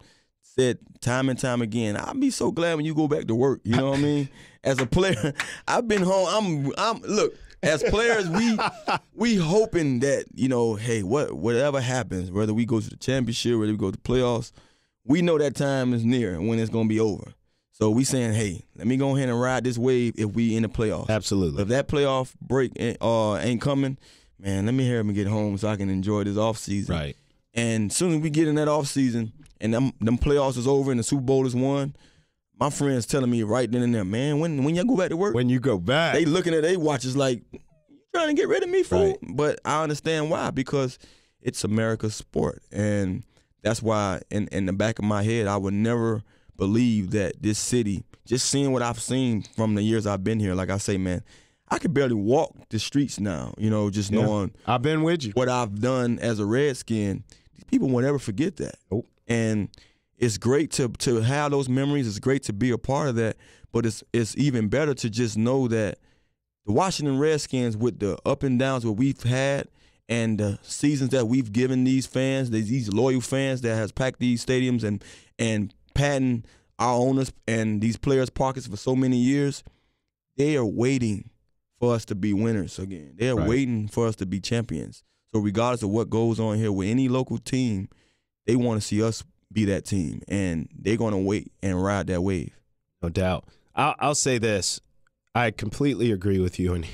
said time and time again, I'll be so glad when you go back to work. You know what I mean? As a player, I've been home. Look, as players, we hoping that, hey, whatever happens, whether we go to the championship, whether we go to the playoffs, we know that time is near when it's gonna be over. So we saying, hey, let me go ahead and ride this wave if we in the playoffs. Absolutely. If that playoff break ain't coming, man, let me hear him get home so I can enjoy this offseason. Right. And soon as we get in that offseason and them playoffs is over and the Super Bowl is won, my friends telling me right then and there, man, when y'all go back to work? When you go back. They looking at they watches like, you trying to get rid of me, fool? Right. But I understand why, because it's America's sport. And that's why in the back of my head, I would never – believe that this city, just seeing what I've seen from the years I've been here, like I say, man, I could barely walk the streets now, just knowing I've been with you. What I've done as a Redskin. These people won't ever forget that. Nope. And it's great to have those memories. It's great to be a part of that, but it's even better to just know that the Washington Redskins, with the up and downs that we've had and the seasons that we've given these fans, these loyal fans that has packed these stadiums and patting our owners and these players' pockets for so many years, they are waiting for us to be winners again. They're waiting for us to be champions. So regardless of what goes on here with any local team, they want to see us be that team, and they're going to wait and ride that wave. No doubt. I'll say this. I completely agree with you, and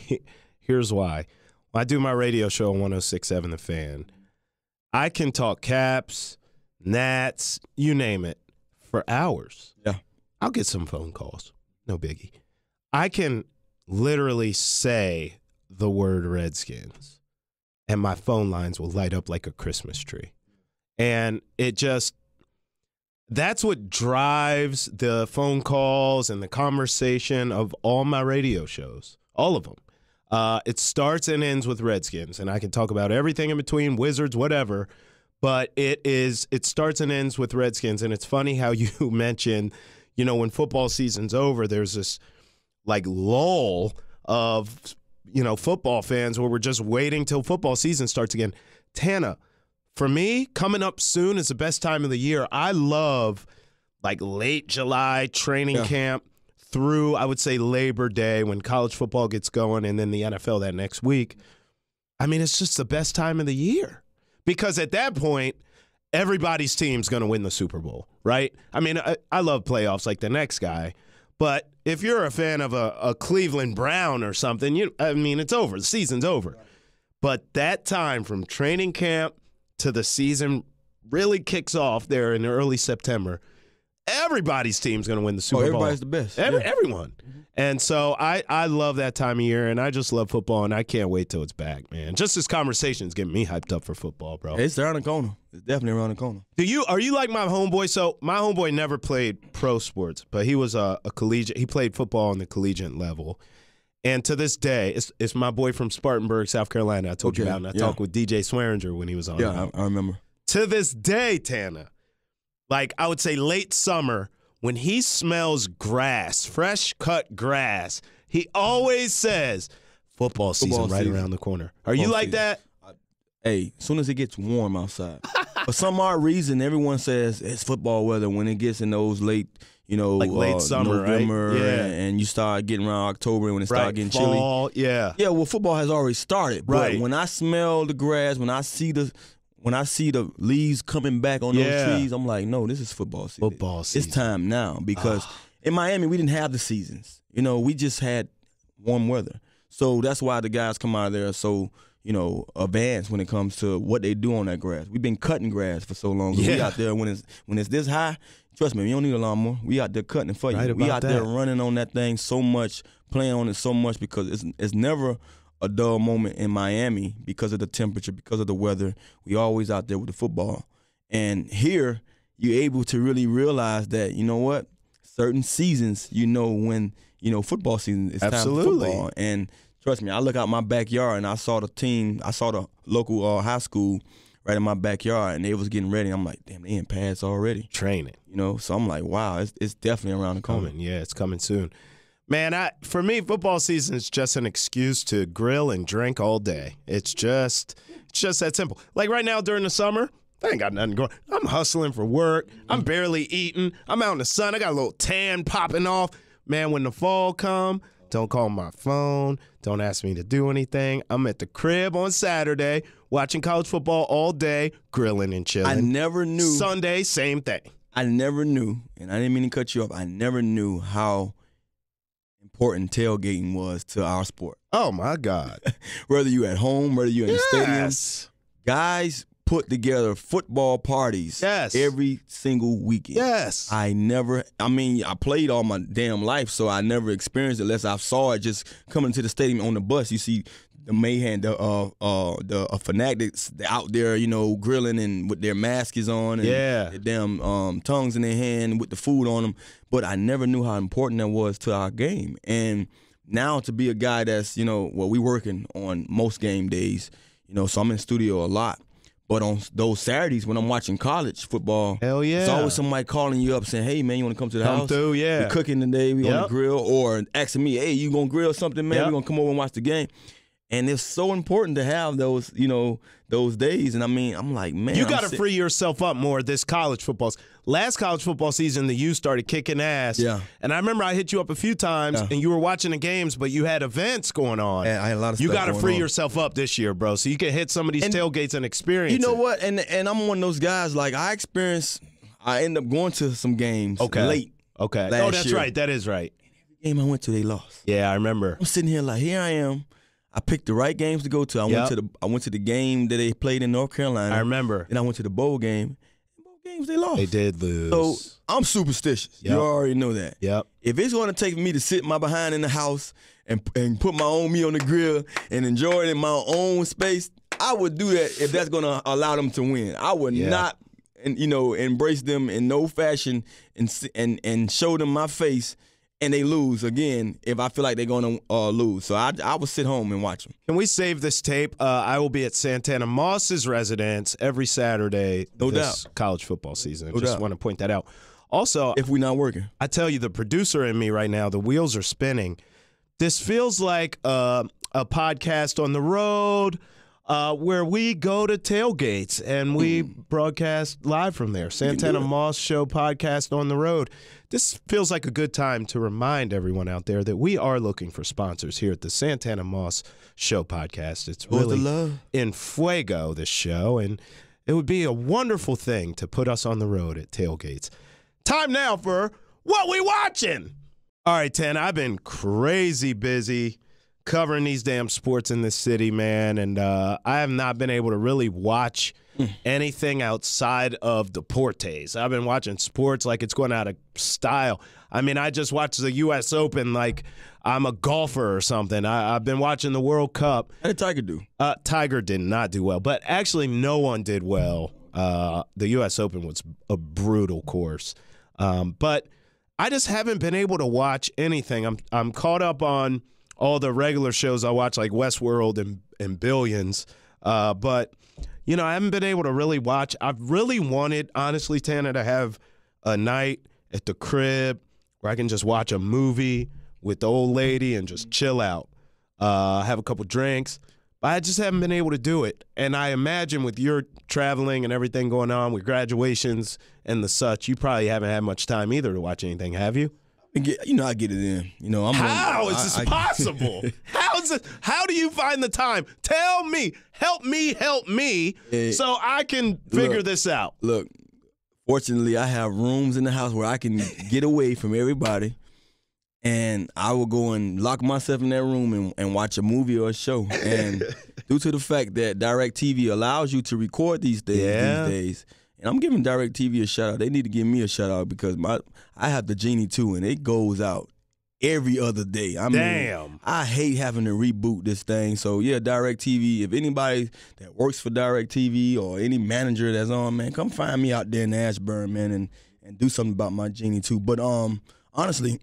here's why. When I do my radio show on 106.7 The Fan, I can talk Caps, Nats, you name it, for hours. Yeah. I'll get some phone calls. no biggie. I can literally say the word Redskins, and my phone lines will light up like a Christmas tree. And that's what drives the phone calls and the conversation of all my radio shows, all of them. It starts and ends with Redskins, and I can talk about everything in between, Wizards, whatever, but it starts and ends with Redskins. And it's funny how you mentioned, when football season's over, there's this like lull of, football fans where we're just waiting till football season starts again. Tana, for me, coming up soon is the best time of the year. I love like late July training camp through, I would say, Labor Day when college football gets going, and then the NFL that next week. I mean, it's just the best time of the year because at that point, everybody's team's going to win the Super Bowl, right? I mean, I love playoffs like the next guy, but if you're a fan of a Cleveland Brown or something, it's over. The season's over. But that time from training camp to the season really kicks off there in early September. Everybody's team's going to win the Super Bowl. Everybody's the best. Everyone. And so I love that time of year, and I just love football, and I can't wait till it's back, man. Just this conversation is getting me hyped up for football, bro. It's around the corner. It's definitely around the corner. Are you like my homeboy? So my homeboy never played pro sports, but he was a collegiate. He played football on the collegiate level. And to this day, it's my boy from Spartanburg, South Carolina. I told you about, and I talked with DJ Swearinger when he was on. Yeah, I remember. To this day, Tana, like I would say late summer, when he smells grass, fresh cut grass, he always says, football season right around the corner. Are you like that? Hey, as soon as it gets warm outside. For some odd reason, everyone says it's football weather when it gets in those late, like late summer, November, right? Yeah. And you start getting around October when it starts getting fall, chilly. Yeah, well, football has already started. But when I smell the grass, when I see the leaves coming back on those trees, I'm like, no, this is football season. Football season. It's time now because in Miami, we didn't have the seasons. We just had warm weather. So that's why the guys come out of there so, advanced when it comes to what they do on that grass. We've been cutting grass for so long. We out there when it's this high, trust me, we don't need a lawnmower. We out there cutting it for you. We out there running on that thing so much, playing on it so much because it's never a dull moment in Miami because of the temperature, because of the weather. We always out there with the football. And here, you're able to really realize that, you know what, certain seasons, when, football season is time for football. And trust me, I look out my backyard and I saw the local high school right in my backyard, and they was getting ready. I'm like, damn, they in pads already. Training. So I'm like, wow, it's definitely around the corner. Yeah, it's coming soon. Man, for me, football season is just an excuse to grill and drink all day. It's just that simple. Like right now during the summer, I ain't got nothing going. I'm hustling for work. I'm barely eating. I'm out in the sun. I got a little tan popping off. Man, when the fall come, don't call my phone. Don't ask me to do anything. I'm at the crib on Saturday watching college football all day, grilling and chilling. I never knew. Sunday, same thing. I never knew, and I didn't mean to cut you off. I never knew how important tailgating was to our sport. Oh, my God. Whether you at home, whether you're in the stadium, guys put together football parties every single weekend. Yes. I played all my damn life, so I never experienced it unless I saw it just coming to the stadium on the bus. You see the mayhem, the fanatics out there, grilling and with their masks on and their damn tongues in their hand with the food on them. But I never knew how important that was to our game. And now to be a guy that's, we working on most game days, so I'm in the studio a lot. But on those Saturdays when I'm watching college football, hell yeah, it's always somebody calling you up saying, hey, man, you want to come to the house? Come through, yeah. We're cooking today, we on the grill, or asking me, hey, you going to grill something, man? We're going to come over and watch the game. And it's so important to have those, those days. And I'm like, man. You got to free yourself up more this college football. Last college football season, the U started kicking ass. Yeah. And I remember I hit you up a few times, and you were watching the games, but you had events going on. Yeah, I had a lot of stuff going on. You got to free yourself up this year, bro, so you can hit some of these tailgates and experience. You know what? And I'm one of those guys, like, I end up going to some games late. Okay. Oh, that's year. Right. That is right. And every game I went to, they lost. Yeah, I remember. I'm sitting here like, here I am. I picked the right games to go to. I went to the game that they played in North Carolina. I remember. And I went to the bowl game. games they lost. They did lose. So I'm superstitious. Yep. You already know that. Yep. If it's going to take me to sit my behind in the house and put my own meat on the grill and enjoy it in my own space, I would do that if that's going to allow them to win. I would not, embrace them in no fashion and show them my face and they lose again if I feel like they're going to lose. So I would sit home and watch them. Can we save this tape? I will be at Santana Moss's residence every Saturday this college football season. I just want to point that out. Also, if we're not working, I tell you, the producer in me right now, the wheels are spinning. This feels like a podcast on the road where we go to tailgates and we broadcast live from there. Santana Moss Show podcast on the road. This feels like a good time to remind everyone out there that we are looking for sponsors here at the Santana Moss Show podcast. It's really in fuego, this show, and it would be a wonderful thing to put us on the road at tailgates. Time now for What We Watchin'. All right, Tan, I've been crazy busy covering these damn sports in this city, man, and I have not been able to really watch anything outside of Deportes. I've been watching sports like it's going out of style. I mean, I just watched the U.S. Open like I'm a golfer or something. I've been watching the World Cup. How did Tiger do? Tiger did not do well, but actually no one did well. The U.S. Open was a brutal course. But I just haven't been able to watch anything. I'm caught up on all the regular shows I watch, like Westworld and Billions. But, I haven't been able to really watch. I've really wanted, honestly, Tanner, to have a night at the crib where I can just watch a movie with the old lady and just chill out, have a couple drinks. But I just haven't been able to do it. And I imagine with your traveling and everything going on with graduations and the such, you probably haven't had much time either to watch anything, have you? I get it in. How is this possible? How do you find the time? Tell me, help me, so I can figure this out. Look, fortunately, I have rooms in the house where I can get away from everybody, and I will go and lock myself in that room and watch a movie or a show. And due to the fact that DirecTV allows you to record these things these days, and I'm giving DirecTV a shout out. They need to give me a shout out because I have the Genie too, and it goes out every other day. Damn. I hate having to reboot this thing. So yeah, DirecTV. If anybody that works for DirecTV or any manager that's on, man, come find me out there in Ashburn, man, and do something about my Genie too. But honestly,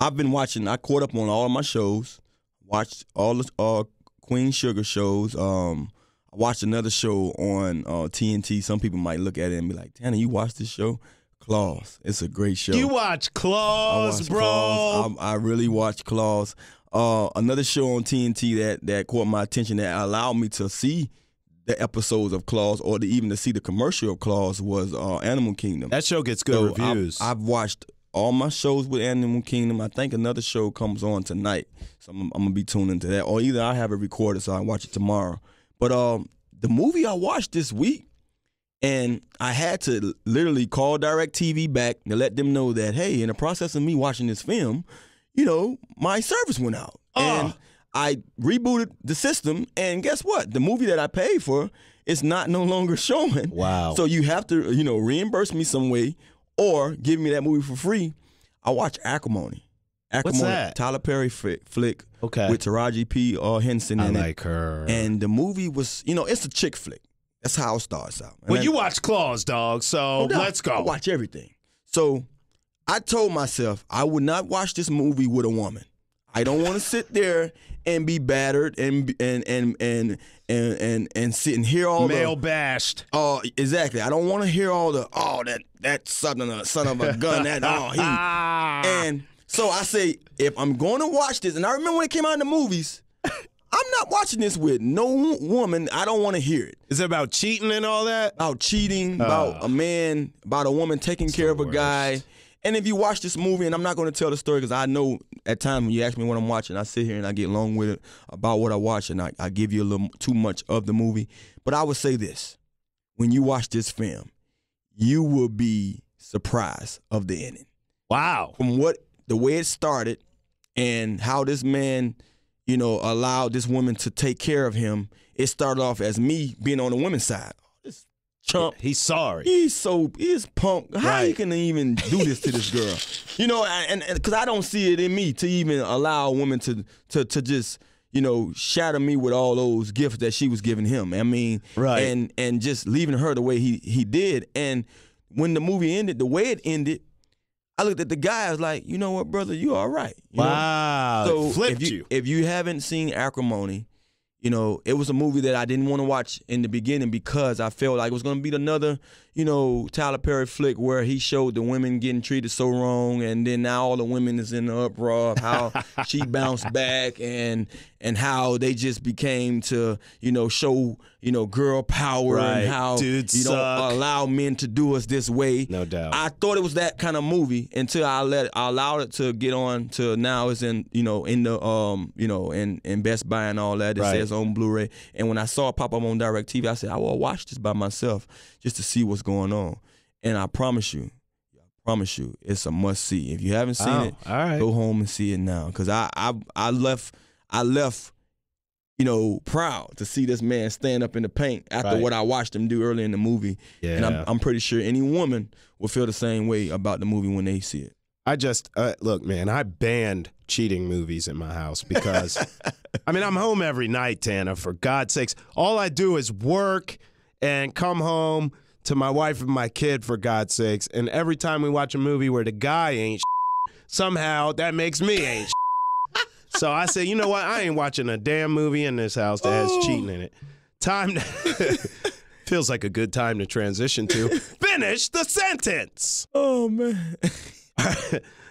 I've been watching. I caught up on all of my shows. Watched all the Queen Sugar shows. I watched another show on TNT. Some people might look at it and be like, Tanner, you watched this show? Claws. It's a great show. You watch Claws, bro. Claws. I really watch Claws. Another show on TNT that caught my attention that allowed me to see the episodes of Claws or even to see the commercial of Claws was Animal Kingdom. That show gets good reviews. I've watched all my shows with Animal Kingdom. I think another show comes on tonight, so I'm going to be tuning into that. Or either I have it recorded so I watch it tomorrow. But the movie I watched this week, and I had to literally call DirecTV back to let them know that, hey, in the process of me watching this film, my service went out. And I rebooted the system, and guess what? The movie that I paid for is no longer showing. Wow. So you have to, reimburse me some way or give me that movie for free. I watched Acrimony. What's that? Tyler Perry flick with Taraji P. Henson in it. I like her. And the movie was, it's a chick flick. That's how it starts out. Well, you watch Claws, dog, so let's go. I watch everything. So I told myself I would not watch this movie with a woman. I don't want to sit there and be battered and sit and hear all male bashed. Oh, exactly. I don't want to hear all the that son of a gun and so I say if I'm going to watch this, and I remember when it came out in the movies, I'm not watching this with no woman. I don't want to hear it. Is it about cheating and all that? About cheating, about a man, about a woman taking care of a guy. And if you watch this movie, and I'm not going to tell the story because I know at times when you ask me what I'm watching, I sit here and I get long with it about what I watch, and I give you a little too much of the movie. But I would say this. When you watch this film, you will be surprised of the ending. Wow. From the way it started and how this man, allowed this woman to take care of him, it started off as me being on the women's side. This chump. He's sorry. He's punk. How you can even do this to this girl? You know, and because I don't see it in me to even allow a woman to just, you know, shatter me with all those gifts that she was giving him. I mean, and just leaving her the way he did. And when the movie ended, the way it ended, I looked at the guy. I was like, you know what, brother, you all right. You wow. know? So flipped you. If you haven't seen Acrimony, you know, it was a movie that I didn't want to watch in the beginning because I felt like it was going to be another, you know, Tyler Perry flick where he showed the women getting treated so wrong, and then now all the women is in the uproar of how she bounced back and how they just became to, you know, show, you know, girl power and how dudes you don't allow men to do us this way. No doubt. I thought it was that kind of movie until I allowed it to get on to now it's in, you know, in the you know, in Best Buy and all that. It says on Blu-ray. And when I saw it pop up on DirecTV, I said, I will watch this by myself just to see what's going on. And I promise you, it's a must see. If you haven't seen it, go home and see it now. Because I left, you know, proud to see this man stand up in the paint after what I watched him do early in the movie. Yeah. And I'm pretty sure any woman will feel the same way about the movie when they see it. I just, look, man, I banned cheating movies in my house because, I mean, I'm home every night, Tana, for God's sakes. All I do is work and come home to my wife and my kid, for God's sakes. And every time we watch a movie where the guy ain't somehow that makes me ain't So I said, you know what? I ain't watching a damn movie in this house that has cheating in it. Feels like a good time to transition to finish the sentence. Oh, man.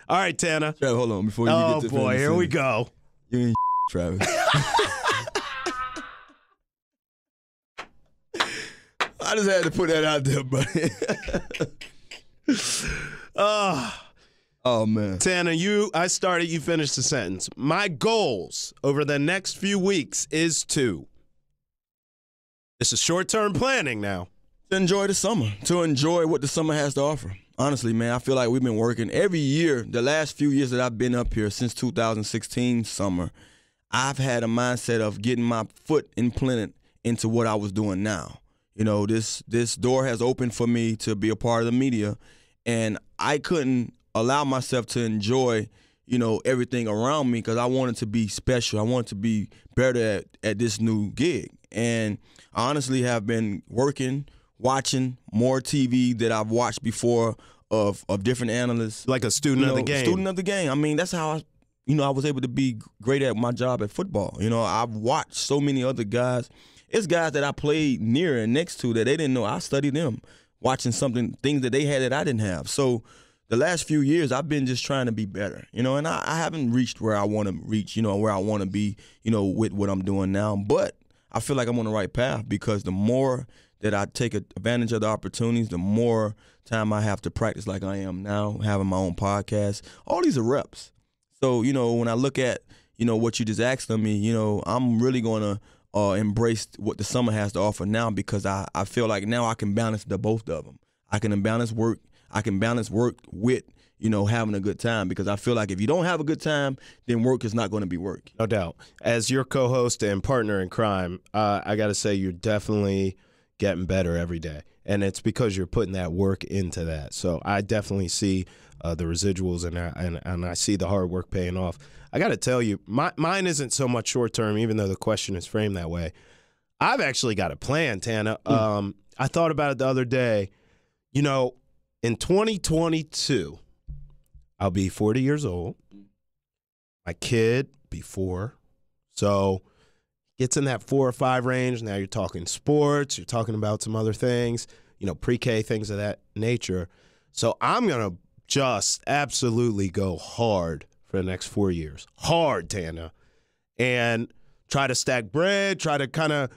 All right, Tana. Travis, hold on before you get to boy, here we go. You ain't Travis. I just had to put that out there, buddy. Oh, man. Tana, you finished the sentence. My goals over the next few weeks is to. This is short-term planning now. To enjoy the summer. To enjoy what the summer has to offer. Honestly, man, I feel like we've been working every year. The last few years that I've been up here since 2016 summer, I've had a mindset of getting my foot implanted into what I was doing now. You know, this door has opened for me to be a part of the media, and I couldn't allow myself to enjoy, you know, everything around me because I wanted to be special. I wanted to be better at this new gig. And I honestly have been working, watching more TV that I've watched before of different analysts. Like a student of the game. Student of the game. I mean, that's how I was able to be great at my job at football. You know, I've watched so many other guys. It's guys that I played near and next to that they didn't know. I studied them, watching things that they had that I didn't have. So the last few years, I've been just trying to be better, you know, and I haven't reached where I want to reach, you know, where I want to be, you know, with what I'm doing now. But I feel like I'm on the right path because the more that I take advantage of the opportunities, the more time I have to practice like I am now, having my own podcast. All these are reps. So, you know, when I look at, you know, what you just asked of me, you know, I'm really going to embrace what the summer has to offer now because I feel like now I can balance the both of them. I can balance work with, you know, having a good time because I feel like if you don't have a good time, then work is not going to be work. No doubt. As your co-host and partner in crime, I got to say you're definitely getting better every day. And it's because you're putting that work into that. So I definitely see the residuals and I see the hard work paying off. I got to tell you, mine isn't so much short-term, even though the question is framed that way. I've actually got a plan, Tana. I thought about it the other day. You know, in 2022, I'll be 40 years old. My kid be 4. So gets in that 4 or 5 range. Now you're talking sports. You're talking about some other things, you know, pre-K, things of that nature. So I'm going to just absolutely go hard for the next 4 years. Hard, Tana. And try to stack bread, try to kind of,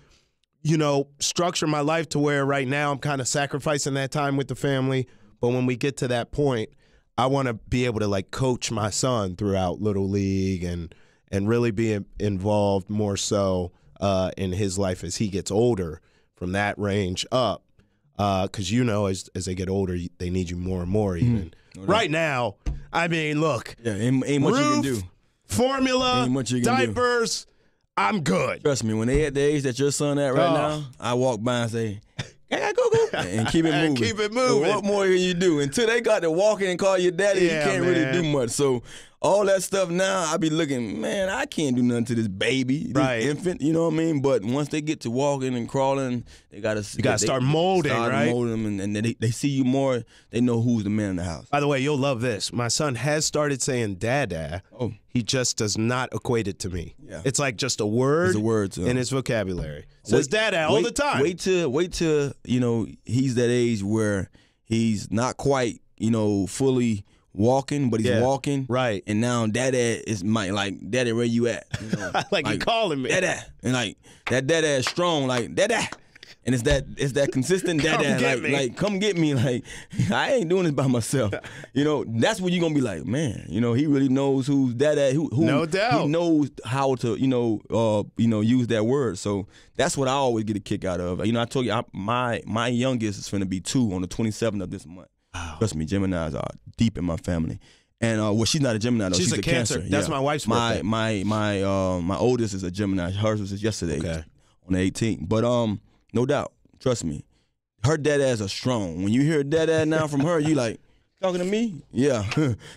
you know, structure my life to where right now I'm kind of sacrificing that time with the family. But when we get to that point, I want to be able to, like, coach my son throughout Little League and really be involved more so in his life as he gets older from that range up. Because, you know, as they get older, they need you more and more even. Right now, I mean, look. Yeah, ain't much you can do. Formula, ain't much you can diapers, I'm good. Trust me, when they at the age that your son at right now, I walk by and say, "Can I go?" and keep it moving. Keep it moving. What more can you do? Until they got to walk in and call you daddy, you can't really do much. So all that stuff now, I be looking, man, I can't do nothing to this baby, this infant, you know what I mean? But once they get to walking and crawling, they got to start molding, right? Molding them, and they see you more, they know who's the man in the house. By the way, you'll love this. My son has started saying dada. Oh. He just does not equate it to me. Yeah. It's like just a word, in his vocabulary. Says dada all the time. Wait till he's that age where he's not quite, fully walking, but he's walking. Right. And now dada is like, daddy, where you at? like you calling me. Dada. And like that dada is strong, like dada. And it's that consistent dada, like come get me. Like, I ain't doing this by myself. That's when you're gonna be like, man, he really knows who's dada, who no doubt. He knows how to, use that word. So that's what I always get a kick out of. I told you my youngest is finna be 2 on the 27th of this month. Wow. Trust me, Geminis are deep in my family. And she's not a Gemini though. She's a Cancer. That's my wife's birthday. My oldest is a Gemini. Hers was yesterday on the 18th. But no doubt, trust me, her dadads are strong. When you hear dada now from her, you like, talking to me? Yeah,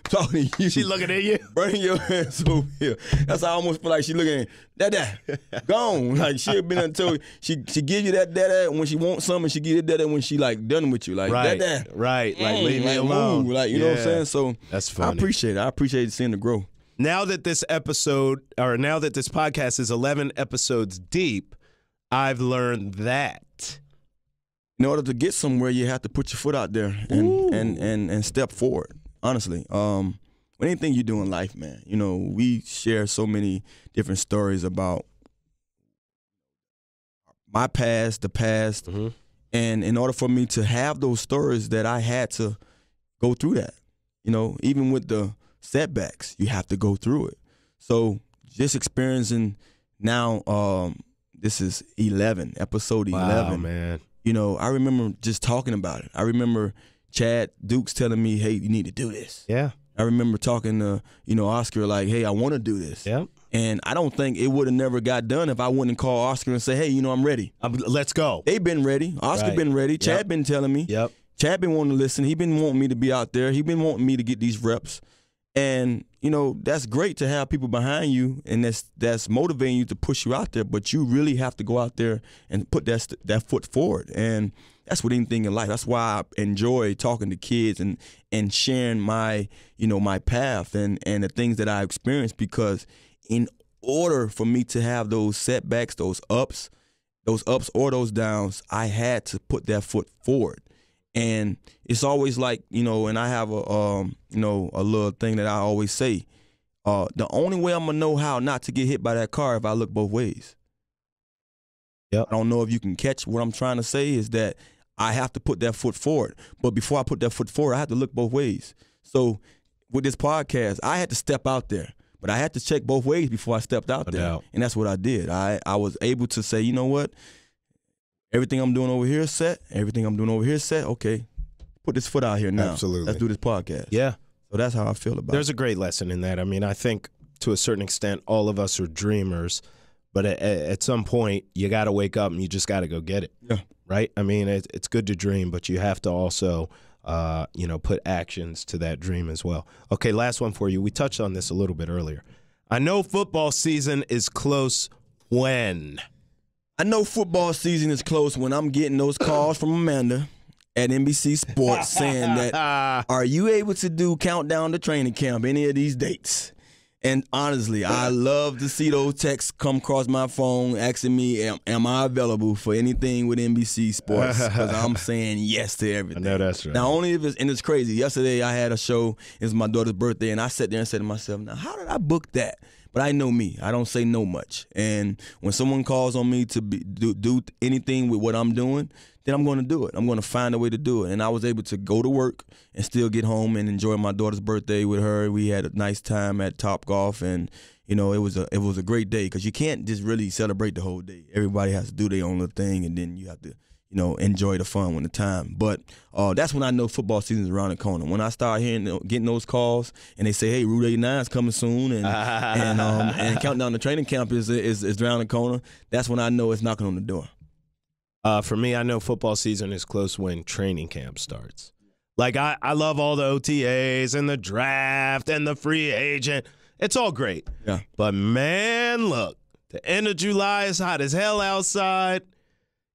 talking to you. She looking at you? Bring your hands over here. That's how I almost feel like she looking at dada, gone. Like she'll been until she give you that dada when she wants something, she give you that dada when she like done with you. Like dada. Right, like leave me alone. Move. Like, you know what I'm saying? So that's funny. I appreciate it. I appreciate seeing the growth. Now that this podcast is 11 episodes deep, I've learned that in order to get somewhere, you have to put your foot out there and step forward. Honestly, with anything you do in life, man, we share so many different stories about my past, the past, and in order for me to have those stories, that I had to go through that. Even with the setbacks, you have to go through it. So just experiencing now. This is episode 11. Wow, man. I remember just talking about it. I remember Chad Dukes telling me, hey, you need to do this. Yeah. I remember talking to, Oscar, like, hey, I want to do this. Yeah. And I don't think it would have never got done if I wouldn't call Oscar and say, hey, I'm ready. Let's go. They've been ready. Oscar been ready. Chad been telling me. Yep. Chad been wanting to listen. He been wanting me to be out there. He been wanting me to get these reps. And, that's great to have people behind you, and that's motivating you to push you out there, but you really have to go out there and put that foot forward. And that's with anything in life. That's why I enjoy talking to kids and sharing my, my path and the things that I experienced, because in order for me to have those setbacks, those ups or those downs, I had to put that foot forward. And it's always like, and I have a little thing that I always say, the only way I'm going to know how not to get hit by that car if I look both ways. Yep. I don't know if you can catch what I'm trying to say, is that I have to put that foot forward. But before I put that foot forward, I have to look both ways. So with this podcast, I had to step out there, but I had to check both ways before I stepped out there. And that's what I did. I was able to say, you know what? Everything I'm doing over here is set. Everything I'm doing over here is set. Okay, put this foot out here now. Absolutely. Let's do this podcast. Yeah. So that's how I feel about it. There's a great lesson in that. I mean, I think to a certain extent, all of us are dreamers, but at some point, you got to wake up and you just got to go get it. Yeah. Right? I mean, it's good to dream, but you have to also, put actions to that dream as well. Okay, last one for you. We touched on this a little bit earlier. I know football season is close when? I know football season is close when I'm getting those calls from Amanda at NBC Sports saying that, are you able to do countdown to training camp any of these dates? And honestly, I love to see those texts come across my phone asking me, am I available for anything with NBC Sports? Because I'm saying yes to everything. I know that's right. Now, only if it's crazy. Yesterday, I had a show. It was my daughter's birthday, and I sat there and said to myself, now, how did I book that? But I know me. I don't say no much. And when someone calls on me to do anything with what I'm doing, then I'm going to do it. I'm going to find a way to do it. And I was able to go to work and still get home and enjoy my daughter's birthday with her. We had a nice time at Topgolf, and it was a great day, because you can't just really celebrate the whole day. Everybody has to do their own little thing, and then you have to enjoy the fun when the time. But that's when I know football season is around the corner. When I start getting those calls and they say, hey, Route 89 is coming soon, and countdown to training camp is around the corner, that's when I know it's knocking on the door. For me, I know football season is close when training camp starts. Like, I love all the OTAs and the draft and the free agent. It's all great. Yeah. But, man, look, the end of July is hot as hell outside.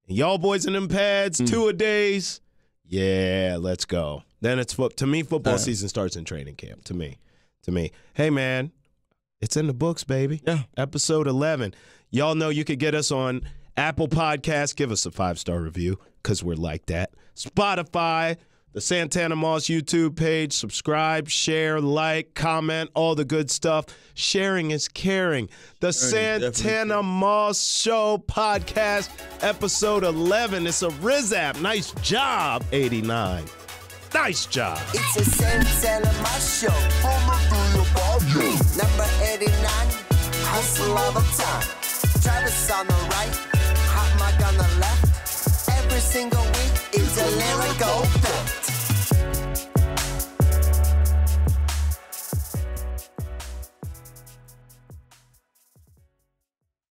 And y'all boys in them pads, 2-a-days. Yeah, let's go. Then it's to me, football season starts in training camp. To me. Hey, man, it's in the books, baby. Yeah. Episode 11. Y'all know you could get us on Apple Podcasts. Give us a 5-star review because we're like that. Spotify, the Santana Moss YouTube page. Subscribe, share, like, comment, all the good stuff. Sharing is caring. The Santana Moss Show podcast, episode 11. It's a Rizap. Nice job, 89. Nice job. It's a Santana Moss Show. Number 89, hustle all the time. Travis on the right, hot mic on the left.